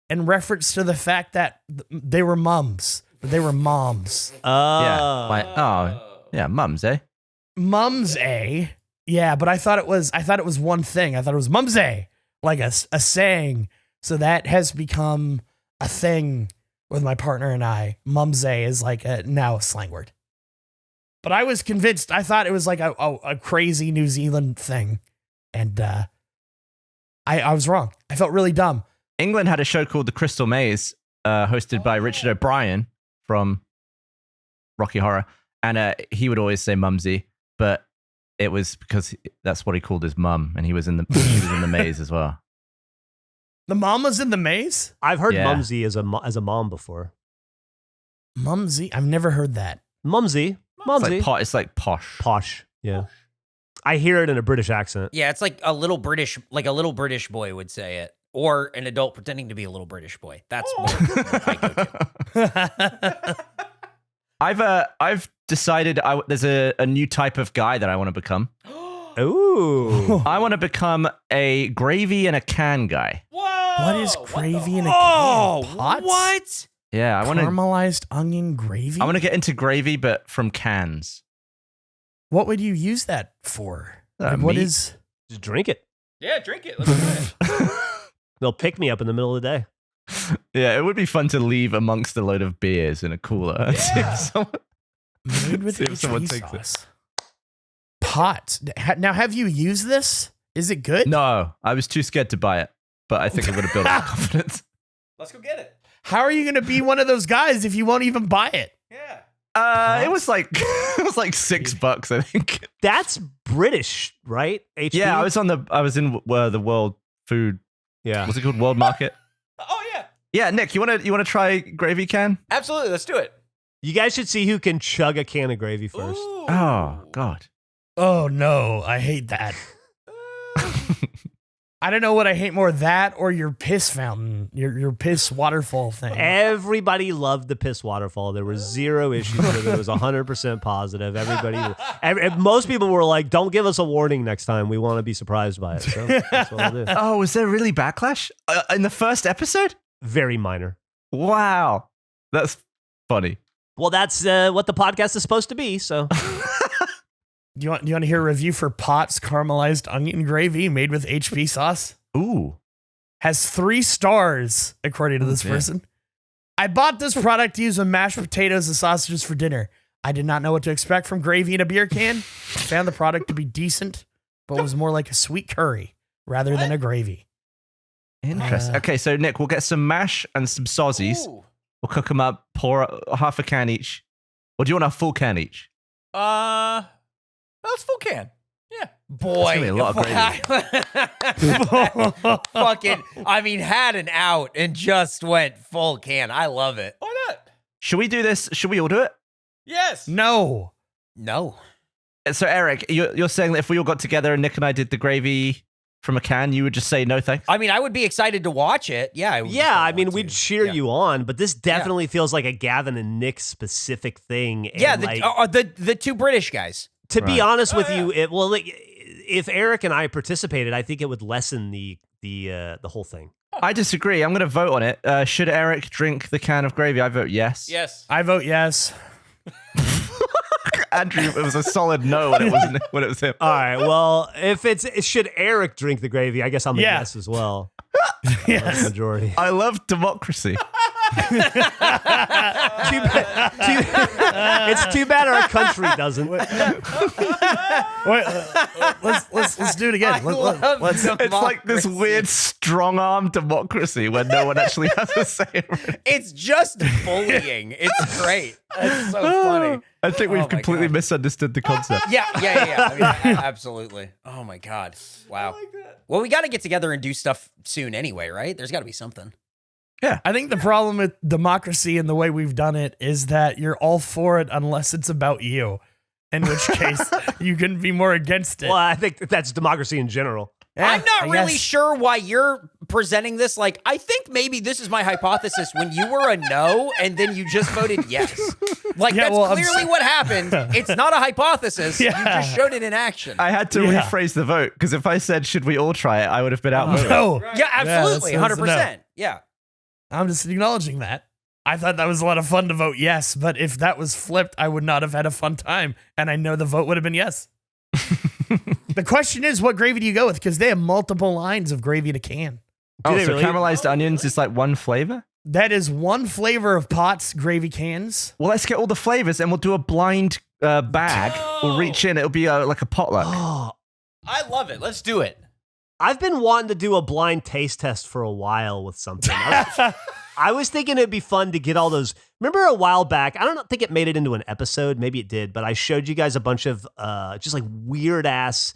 in reference to the fact that they were mums. They were moms. Yeah, mums, eh? Mums a. Yeah, but I thought it was one thing. I thought it was mums a, like a saying. So that has become a thing with my partner and I. Mums a is like now a slang word. But I was convinced. I thought it was like a crazy New Zealand thing. And I was wrong. I felt really dumb. England had a show called The Crystal Maze, hosted by Richard O'Brien from Rocky Horror. And he would always say mumsy, but it was because that's what he called his mum. And he was in the maze as well. The mom was in the maze? I've heard Yeah. mumsy as a mom before. Mumsy? I've never heard that. Mumsy. Mumsy. It's like posh. Posh. Yeah. I hear it in a British accent. Yeah, it's like a little British boy would say it, or an adult pretending to be a little British boy. That's more what I go to. I've decided there's a new type of guy that I want to become. Ooh. I want to become a gravy in a can guy. Whoa! What is gravy in a Oh, can? Pots? what? Yeah, I want to. Caramelized onion gravy? I want to get into gravy, but from cans. What would you use that for? What meat. is? Just drink it. Yeah, drink it. Let's do it. They'll pick me up in the middle of the day. Yeah, it would be fun to leave amongst a load of beers in a cooler. and see if Yeah. someone- Made with See if someone HV takes it. sauce. Pots. Now, have you used this? Is it good? No, I was too scared to buy it, but I think I'm going to build up confidence. Let's go get it. How are you going to be one of those guys if you won't even buy it? Yeah. It was like $6, I think. That's British, right? HP? Yeah, I was in the World Food. Yeah. What's it called? World Market. Oh yeah. Yeah, Nick, you wanna try gravy can? Absolutely, let's do it. You guys should see who can chug a can of gravy first. Ooh. Oh God. Oh no, I hate that. I don't know what I hate more, that or your piss fountain, your piss waterfall thing. Everybody loved the piss waterfall. There was zero issues with it. It was 100% positive. Most people were like, "Don't give us a warning next time. We want to be surprised by it." So that's what I'll do. Oh, was there really backlash in the first episode? Very minor. Wow, that's funny. Well, that's what the podcast is supposed to be. So Do you want to hear a review for Potts caramelized onion gravy made with HP sauce? Ooh. Has 3 stars, according to this dear. person. I bought this product to use with mashed potatoes and sausages for dinner. I did not know what to expect from gravy in a beer can. Found the product to be decent, but was more like a sweet curry rather than a gravy. Interesting. Okay, so Nick, we'll get some mash and some sausages. Ooh. We'll cook them up, pour half a can each. Or do you want a full can each? That's full can. Yeah. Boy, That's gonna be a lot of fucking, I mean, had an out and just went full can. I love it. Why not? Should we do this? Should we all do it? Yes. No. No. So Eric, you're saying that if we all got together and Nick and I did the gravy from a can, you would just say no thanks? I mean, I would be excited to watch it. Yeah. I mean, we'd cheer you on, but this definitely feels like a Gavin and Nick specific thing. And Yeah, like, the 2 British guys. to be Right. honest with you, if Eric and I participated, I think it would lessen the whole thing. I disagree. I'm going to vote on it. Should Eric drink the can of gravy? I vote yes. Yes. I vote yes. Andrew, it was a solid no when it was him. All right. Well, should Eric drink the gravy? I guess I'm a Yeah. yes as well. Yes. That's the majority. I love democracy. It's too bad our country doesn't. Wait, let's do it again. Let's It's like this weird strong-arm democracy where no one actually has a say. It's just bullying. It's great. It's so funny. I think we've Oh my completely God. misunderstood the concept. Yeah. I mean, absolutely. Oh my God. Wow. Well, we got to get together and do stuff soon anyway, right? There's got to be something. I think the problem with democracy and the way we've done it is that you're all for it unless it's about you, in which case you can be more against it. Well, I think that's democracy in general. Yeah, I'm not I really guess. sure why you're presenting this. Like, I think maybe this is my hypothesis when you were a no and then you just voted yes. Like, Yeah, that's well, I'm clearly what happened. It's not a hypothesis. Yeah. You just showed it in action. I had to Yeah. rephrase the vote because if I said, should we all try it, I would have been outvoted. No, yeah, absolutely. that's a no. 100%. Yeah. I'm just acknowledging that. I thought that was a lot of fun to vote yes, but if that was flipped, I would not have had a fun time, and I know the vote would have been yes. The question is, what gravy do you go with? Because they have multiple lines of gravy to can. Oh, they so really? caramelized onions is like one flavor? That is one flavor of Potts gravy cans. Well, let's get all the flavors and we'll do a blind bag. We'll reach in. It'll be like a potluck. Oh, I love it. Let's do it. I've been wanting to do a blind taste test for a while with something. I was thinking it'd be fun to get all those. Remember a while back, I don't think it made it into an episode, maybe it did, but I showed you guys a bunch of just like weird ass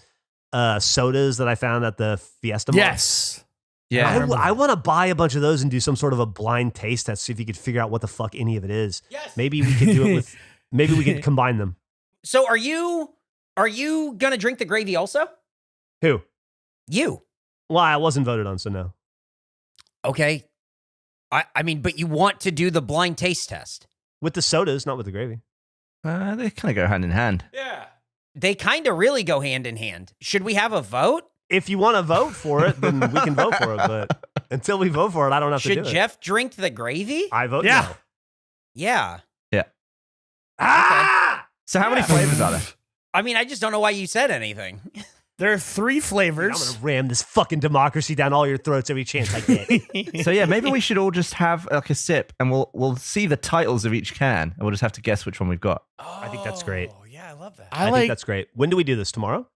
sodas that I found at the Fiesta Mart. Yes. Yeah. I want to buy a bunch of those and do some sort of a blind taste test, see if you could figure out what the fuck any of it is. Yes. Maybe we could do it with, maybe we could combine them. So are you going to drink the gravy also? Who? You. Well, I wasn't voted on, so no. Okay. I mean, but you want to do the blind taste test. With the sodas, not with the gravy. They kind of go hand in hand. Yeah. They kind of really go hand in hand. Should we have a vote? If you want to vote for it, then we can vote for it. But until we vote for it, I don't have to Should do it. Geoff drink the gravy? I vote Yeah. no. Yeah. Ah! So how many flavors are there? I mean, I just don't know why you said anything. There are 3 I'm flavors. going to ram this fucking democracy down all your throats every chance I get. So yeah, maybe we should all just have like a sip and we'll see the titles of each can and we'll just have to guess which one we've got. I think that's great. Oh, yeah, I love that. I think that's great. When do we do this? Tomorrow?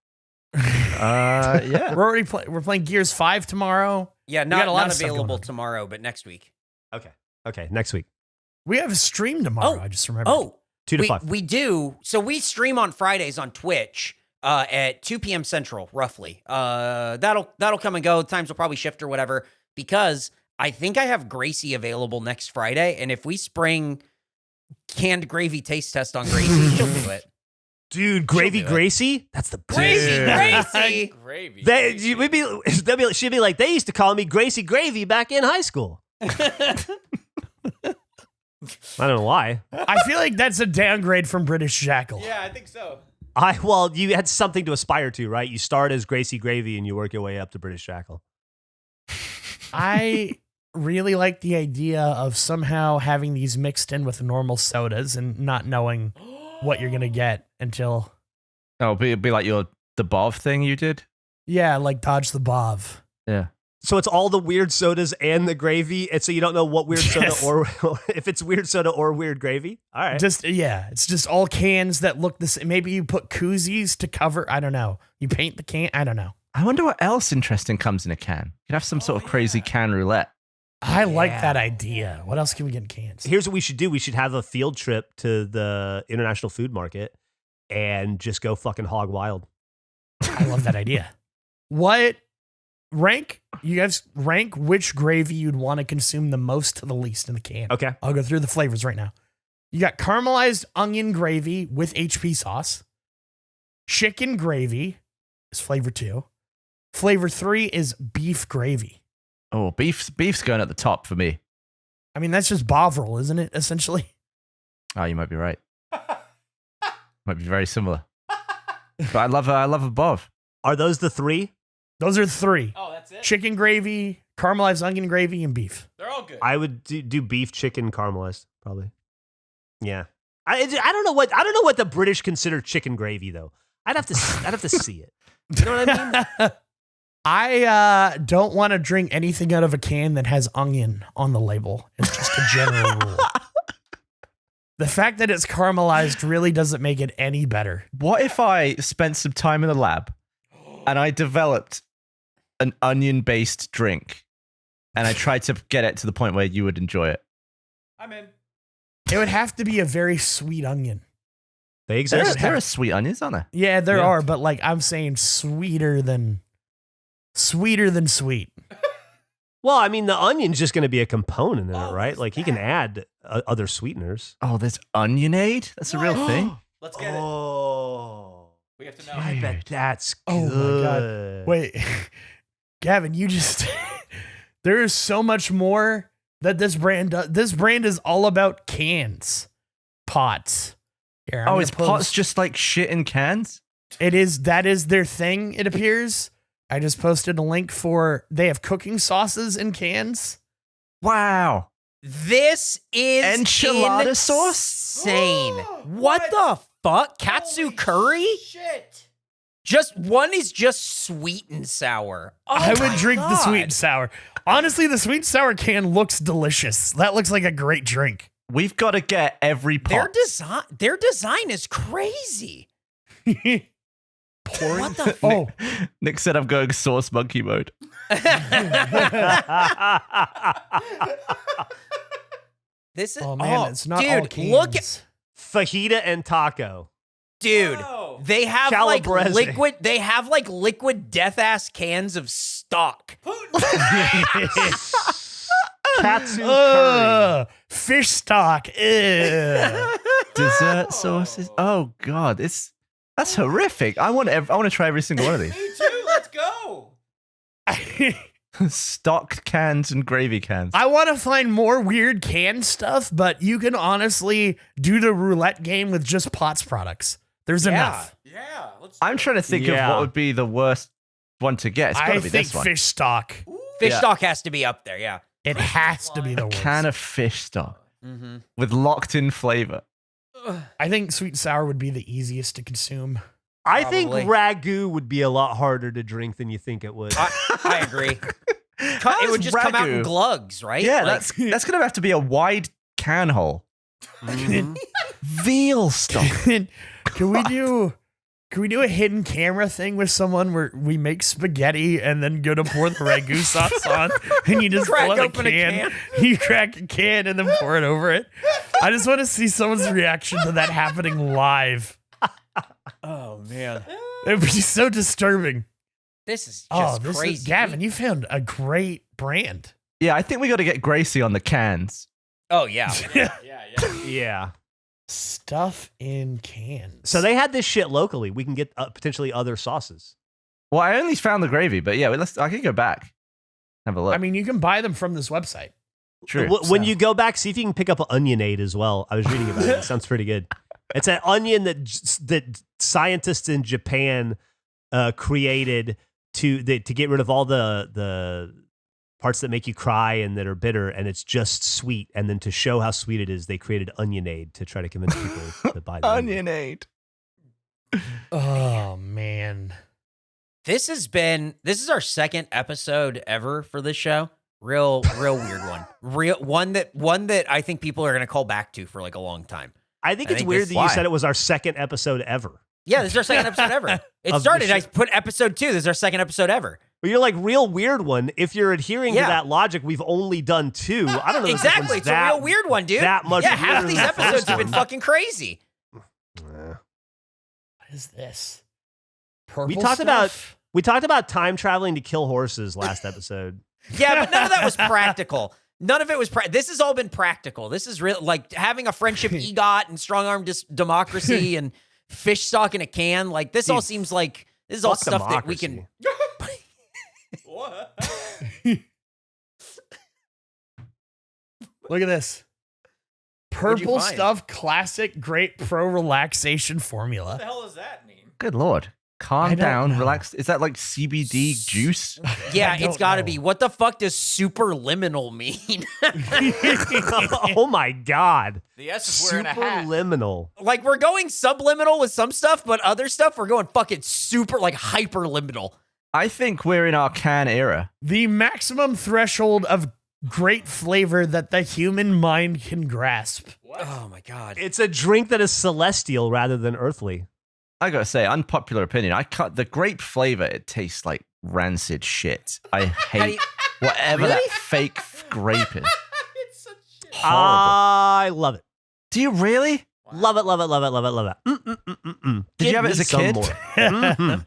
Yeah. We're already we're playing Gears 5 tomorrow. Yeah, got a lot not of stuff going available on. tomorrow, but next week. Okay. Next week. We have a stream tomorrow. Oh. I just remembered. Oh, 2 to 5. we do. So we stream on Fridays on Twitch at 2 p.m. Central, roughly. That'll come and go. Times will probably shift or whatever because I think I have Gracie available next Friday, and if we spring canned gravy taste test on Gracie, she'll do it. Dude, Gravy do it. Gracie? That's the Gracie, Gracie. Gravy. She'd be like, they used to call me Gracie Gravy back in high school. I don't know why. I feel like that's a downgrade from British Jackal. Yeah, I think so. Well, you had something to aspire to, right? You start as Gracie Gravy and you work your way up to British Jackal. I really like the idea of somehow having these mixed in with normal sodas and not knowing what you're gonna get until It'd be like the Bov thing you did. like Dodge the Bov. Yeah. So it's all the weird sodas and the gravy, and so you don't know what weird soda or if it's weird soda or weird gravy. All right. It's just all cans that look the same. Maybe you put koozies to cover. I don't know. You paint the can. I don't know. I wonder what else interesting comes in a can. You could have some sort of crazy can roulette. I like that idea. What else can we get in cans? Here's what we should do. We should have a field trip to the International Food Market and just go fucking hog wild. I love that idea. You guys rank which gravy you'd want to consume the most to the least in the can. Okay. I'll go through the flavors right now. You got caramelized onion gravy with HP sauce. Chicken gravy is flavor 2. Flavor 3 is beef gravy. Oh, beef's going at the top for me. I mean, that's just Bovril, isn't it, essentially? Oh, you might be right. Might be very similar. But I love a Bov. Are those the 3? Those are 3. Oh, that's it? Chicken gravy, caramelized onion gravy, and beef. They're all good. I would do beef, chicken, caramelized, probably. Yeah. I don't know what the British consider chicken gravy though. I'd have to see it. You know what I mean? I don't want to drink anything out of a can that has onion on the label. It's just a general rule. The fact that it's caramelized really doesn't make it any better. What if I spent some time in the lab and I developed an onion-based drink and I tried to get it to the point where you would enjoy it? I'm in. It would have to be a very sweet onion. They exist. There are sweet onions, aren't there? Yeah, there Yeah. are, but like I'm saying sweeter than sweet. Well, I mean, the onion's just going to be a component in it, right? Like, he can add other sweeteners. Oh, there's Onionade? That's a real thing? Let's get it. Oh, We have to know. I bet that's good. Oh my God. Wait, Gavin, you just there is so much more that this brand does. This brand is all about cans, pots. Here, I'm Oh, gonna is post- pots just like shit in cans? It is. That is their thing. It appears. I just posted a link for. They have cooking sauces in cans. Wow. This is Enchilada sauce? insane. What the fuck? Katsu curry? Shit. Just one is just sweet and sour. Oh I would my drink the God. sweet and sour. Honestly, the sweet and sour can looks delicious. That looks like a great drink. We've got to get every pot. Their design is crazy. What the fuck? Oh, Nick said I'm going sauce monkey mode. This is oh man, it's not dude, all cans. look at Fajita and taco. dude. Whoa. They have like Calabrese. liquid. They have like liquid death ass cans of stock. Katsu curry. Fish stock. Ugh. Dessert sauces. Oh god, that's horrific. I want to try every single one of these. Me too. Let's go. Stock cans and gravy cans. I want to find more weird canned stuff, but you can honestly do the roulette game with just Potts products. There's enough. Yeah. Let's. I'm trying to think Yeah. of what would be the worst one to get. It's got I to be think this one. fish stock. Fish Yeah. stock has to be up there. Yeah. It has to be the worst. Can of fish stock Mm-hmm. with locked-in flavor. I think sweet and sour would be the easiest to consume. I think Probably. ragu would be a lot harder to drink than you think it would. I agree. How It would does just come out in ragu- glugs, right? Yeah, Like, that's gonna have to be a wide can hole. Mhm. Veal stock. Can we do a hidden camera thing with someone where we make spaghetti and then go to pour the ragu sauce on and you just Crack pull out open a can. You crack a can and then pour it over it. I just want to see someone's reaction to that happening live. Oh man. It would be so disturbing. this is Oh, just crazy. Gavin, you found a great brand. Yeah, I think we got to get Gracie on the cans. Oh yeah. Yeah. Stuff in cans. So they had this shit locally. We can get potentially other sauces. Well, I only found the gravy, but yeah, I can go back. Have a look. I mean, you can buy them from this website. True. When you go back, see if you can pick up an onionade as well. I was reading about it. It sounds pretty good. It's an onion that scientists in Japan created to get rid of all the parts that make you cry and that are bitter, and it's just sweet. And then to show how sweet it is, they created onionade to try to convince people to buy the Onionade. Oh man. This is our second episode ever for this show. Real weird one. One that I think people are gonna call back to for like a long time. I think it's weird that you said it was our second episode ever. Yeah, this is our second episode ever. It started, I put episode 2. This is our second episode ever. Well, you're like real weird one. If you're adhering to that logic, we've only done 2. I don't know. Exactly. It's a real weird one, dude. That much. Yeah, half of these episodes have been fucking crazy. What is this? Purple We talked stuff? about time traveling to kill horses last episode. Yeah, but none of that was practical. None of it was this has all been practical. This is real, like having a friendship EGOT and strong arm democracy and fish stock in a can. Like this all seems like this is all stuff that we can. What? Look at this. What'd you Purple find? stuff classic great pro relaxation What the formula. hell does that mean? Good Lord. I Calm don't down, know. relax. Is that like CBD juice? Yeah, I it's don't got to know. be. What the fuck does superliminal mean? Oh my god. The S is wearing a hat. Superliminal. Like we're going subliminal with some stuff, but other stuff we're going fucking super like hyperliminal. I think we're in our can era. The maximum threshold of great flavor that the human mind can grasp. What? Oh my god. It's a drink that is celestial rather than earthly. I gotta say, unpopular opinion. I cut the grape flavor. It tastes like rancid shit. I hate whatever that fake grape is. It's such shit. Horrible. I love it. Do you really? Love it, love it, love it, love it, love it. Did you have it Give as me a some kid? more.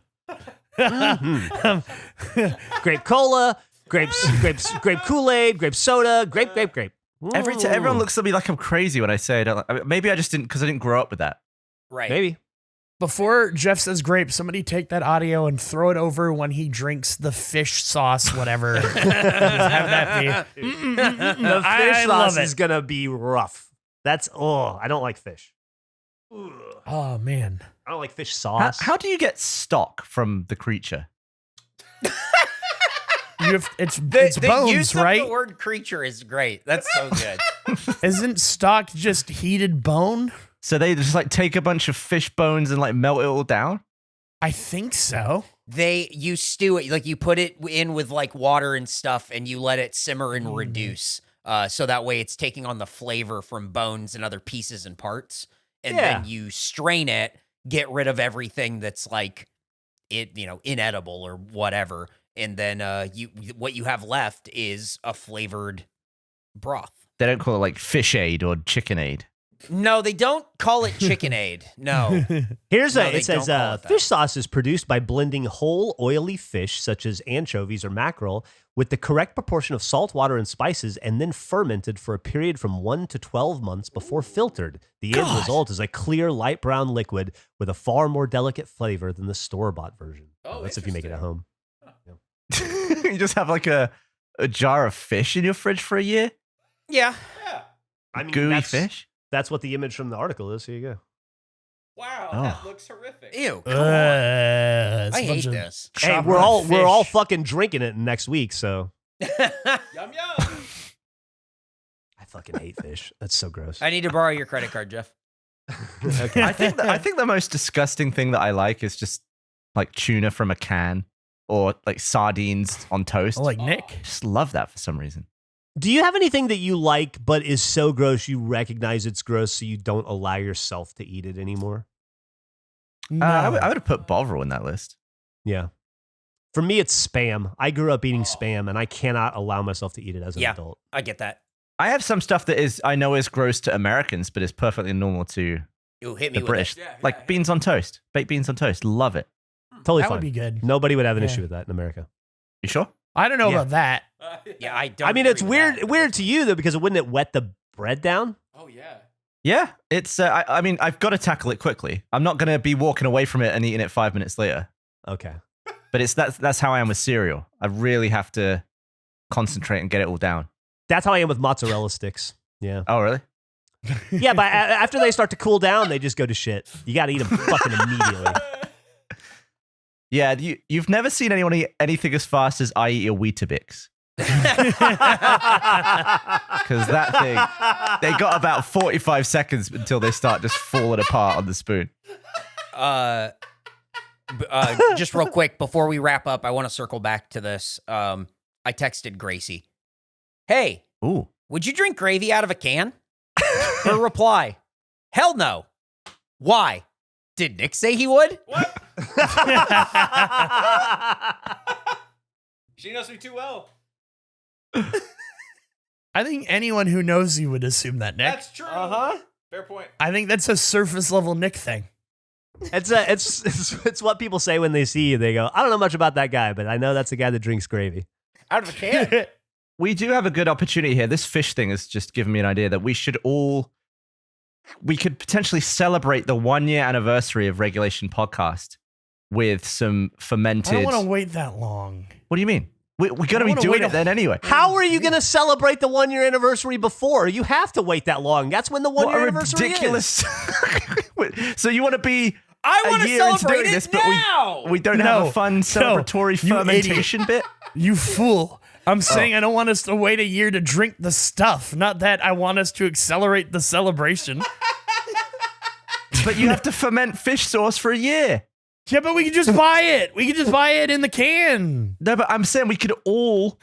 Grape cola, grape Kool-Aid, grape soda, grape. Everyone looks at me like I'm crazy when I say it. Maybe I just didn't because I didn't grow up with that. Right. Maybe. Before Geoff says grape, somebody take that audio and throw it over when he drinks the fish sauce, whatever. Just have that be. The fish I love sauce it. is gonna be rough. I don't like fish. Ugh. Oh man. I don't like fish sauce. How do you get stock from the creature? It's The bones, use right? of the word creature is great. That's so good. Isn't stock just heated bone? So they just like take a bunch of fish bones and like melt it all down? I think so. You stew it, like you put it in with like water and stuff and you let it simmer and reduce. So that way it's taking on the flavor from bones and other pieces and parts. And Yeah. then you strain it, get rid of everything that's like inedible or whatever. And then what you have left is a flavored broth. They don't call it like fish aid or chicken aid. No, they don't call it chicken aid. No. Here's No, they it says don't call it that. fish sauce is produced by blending whole oily fish such as anchovies or mackerel with the correct proportion of salt, water, and spices, and then fermented for a period from 1 to 12 months before filtered. The end result is a clear, light brown liquid with a far more delicate flavor than the store-bought version. Oh, That's if you make it at home. You just have like a jar of fish in your fridge for a year? Yeah. Yeah. I mean, Gooey that's, fish? That's what the image from the article is. Here you go. Wow, Oh. that looks horrific. Ew. Come on. It's I a hate bunch of this. Hey, chopped we're all fish. fucking drinking it next week, so Yum yum. I fucking hate fish. That's so gross. I need to borrow your credit card, Geoff. Okay. I think the most disgusting thing that I like is just like tuna from a can or like sardines on toast. Oh, like Nick. I just love that for some reason. Do you have anything that you like but is so gross you recognize it's gross so you don't allow yourself to eat it anymore? No. I would have put Bovril in that list. Yeah. For me, it's Spam. I grew up eating Spam, and I cannot allow myself to eat it as an Yeah. adult. I get that. I have some stuff that I know is gross to Americans, but is perfectly normal to You hit me the with British. it. Yeah, Like yeah. beans on toast, baked beans on toast. Love it. Totally that fine. would be good. Nobody would have an Yeah. issue with that in America. You sure? I don't know Yeah. about that. Yeah, I don't. I mean, it's agree with that. weird to you though, because wouldn't it wet the bread down? Oh yeah. Yeah, it's. I mean, I've got to tackle it quickly. I'm not going to be walking away from it and eating it 5 minutes later. Okay. But that's how I am with cereal. I really have to concentrate and get it all down. That's how I am with mozzarella sticks. Yeah. Oh, really? Yeah, but after they start to cool down, they just go to shit. You got to eat them fucking immediately. Yeah, you've never seen anyone eat anything as fast as I eat a Weetabix. Because that thing, they got about 45 seconds until they start just falling apart on the spoon. Just real quick before we wrap up, I want to circle back to this. I texted Gracie, "Hey, Ooh. would you drink gravy out of a can?" Her reply, "Hell no. Why? Did Nick say he would?" What? She knows me too well. I think anyone who knows you would assume that, Nick. That's true. Uh-huh. Fair point. I think that's a surface level Nick thing. It's what people say when they see you. They go, I don't know much about that guy, but I know that's a guy that drinks gravy. Out of a can. We do have a good opportunity here. This fish thing has just given me an idea that we could potentially celebrate the 1 year anniversary of Regulation Podcast with some fermented. I don't want to wait that long. What do you mean? We're going to be doing it then anyway. How are you going to celebrate the 1 year anniversary before? You have to wait that long. That's when the 1 year What a anniversary ridiculous. is. So you want to be I want a to year into celebrate doing it this, but now. we don't have a fun celebratory you fermentation bit? You fool. I'm saying I don't want us to wait a year to drink the stuff. Not that I want us to accelerate the celebration. But you have to ferment fish sauce for a year. Yeah, but we can just buy it. We can just buy it in the can. No, but I'm saying we could all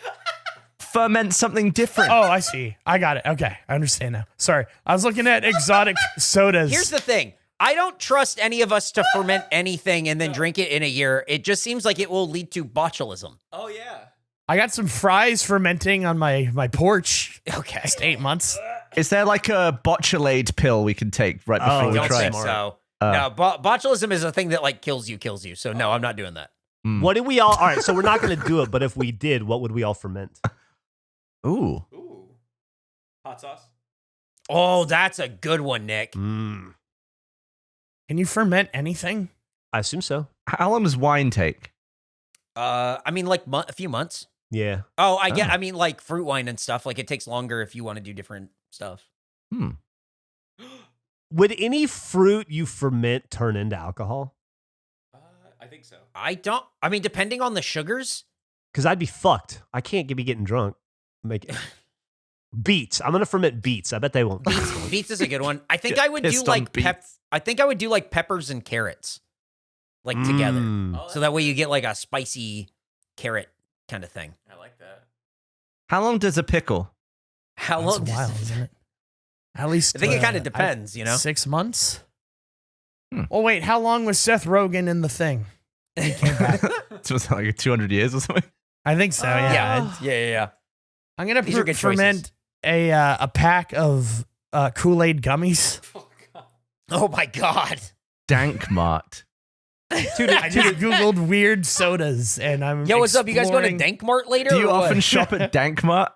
ferment something different. Oh, I see. I got it. Okay, I understand now. Sorry. I was looking at exotic sodas. Here's the thing. I don't trust any of us to ferment anything and then drink it in a year. It just seems like it will lead to botulism. Oh yeah. I got some fries fermenting on my porch. Okay. Last 8 months. Is there like a botulate pill we can take right before we Don't try think it? so. No, botulism is a thing that like kills you. So no, I'm not doing that. What do we all right, so we're not going to do it, but if we did, what would we all ferment? Ooh. Ooh. Hot sauce. Oh, that's a good one, Nick. Mm, Can you ferment anything? I assume so. How long does wine take? I mean, like a few months. Yeah. Oh, I get. I mean, like fruit wine and stuff. Like it takes longer if you want to do different stuff. Would any fruit you ferment turn into alcohol? I think so. I don't. I mean, depending on the sugars. Because I'd be fucked. I can't be getting drunk. Beets. I'm gonna ferment beets. I bet they won't. Beets is a good one. I think I would do Pissed on like beets. I think I would do like peppers and carrots, like together. Mm. Oh, So that way you get like a spicy carrot kind of thing. I like that. How long does a pickle? How That's long? wild, isn't it? At least I think it kind of depends, you know. 6 months. Hmm. Oh wait, how long was Seth Rogen in the thing? He came back. So was that like 200 years or something? I think so. Yeah. Yeah. I'm gonna These are good ferment a pack of Kool-Aid gummies. Oh god. Oh my god. Dank Mart. I just googled weird sodas, and I'm. Yo, what's up? You guys going to exploring- Dankmart later? Do you or what? often shop at Dank Mart?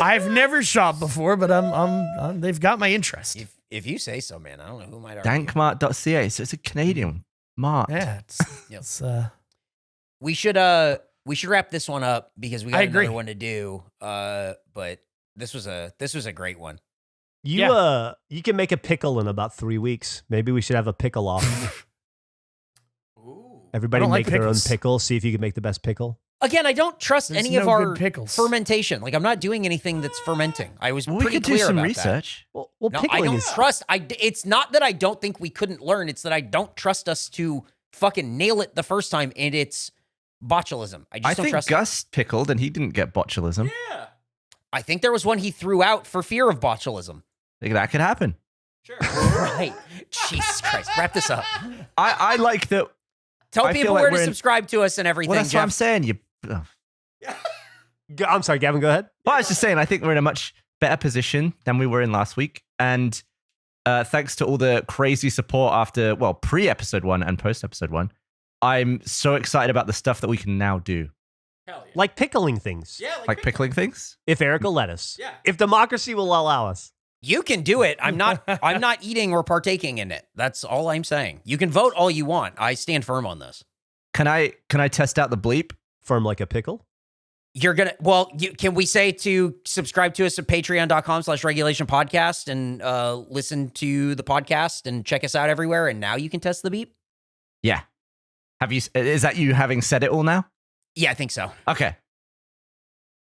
I've never shopped before, but I'm they've got my interest. If you say so, man. I don't know who might argue. Dankmart.ca. So it's a Canadian mart. Yeah, it's We should wrap this one up because we got I agree. another one to do. But this was a great one. You can make a pickle in about 3 weeks. Maybe we should have a pickle off. Ooh. Everybody I don't make like their own pickles. pickle. See if you can make the best pickle. Again, I don't trust There's any no of our good pickles. fermentation. Like I'm not doing anything that's fermenting. I was We pretty could do clear some about research. Well, That. No, I pickling don't is trust. It's not that I don't think we couldn't learn. It's that I don't trust us to fucking nail it the first time, and it's botulism. I just I don't think trust. Gus pickled and he didn't get botulism. Yeah. I think there was one he threw out for fear of botulism. Think that could happen. Sure. Right. Jesus Christ. Wrap this up. I like that. Tell I feel people like where we're to in- subscribe to us and everything, Well, that's what I'm Geoff. saying. I'm sorry, Gavin, go ahead. Well, I was just saying, I think we're in a much better position than we were in last week. And thanks to all the crazy support after, pre-episode 1 and post-episode 1, I'm so excited about the stuff that we can now do. Hell yeah. Like pickling things. Yeah, Like pickling things? If Eric will let us. Yeah. If democracy will allow us. You can do it. I'm not eating or partaking in it. That's all I'm saying. You can vote all you want. I stand firm on this. Can I test out the bleep? Firm like a pickle? You're going to, can we say to subscribe to us at patreon.com/regulation podcast and listen to the podcast and check us out everywhere. And now you can test the beep. Yeah. Is that you having said it all now? Yeah, I think so. Okay.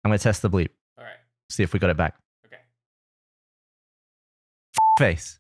I'm going to test the bleep. All right. See if we got it back. Okay. Face.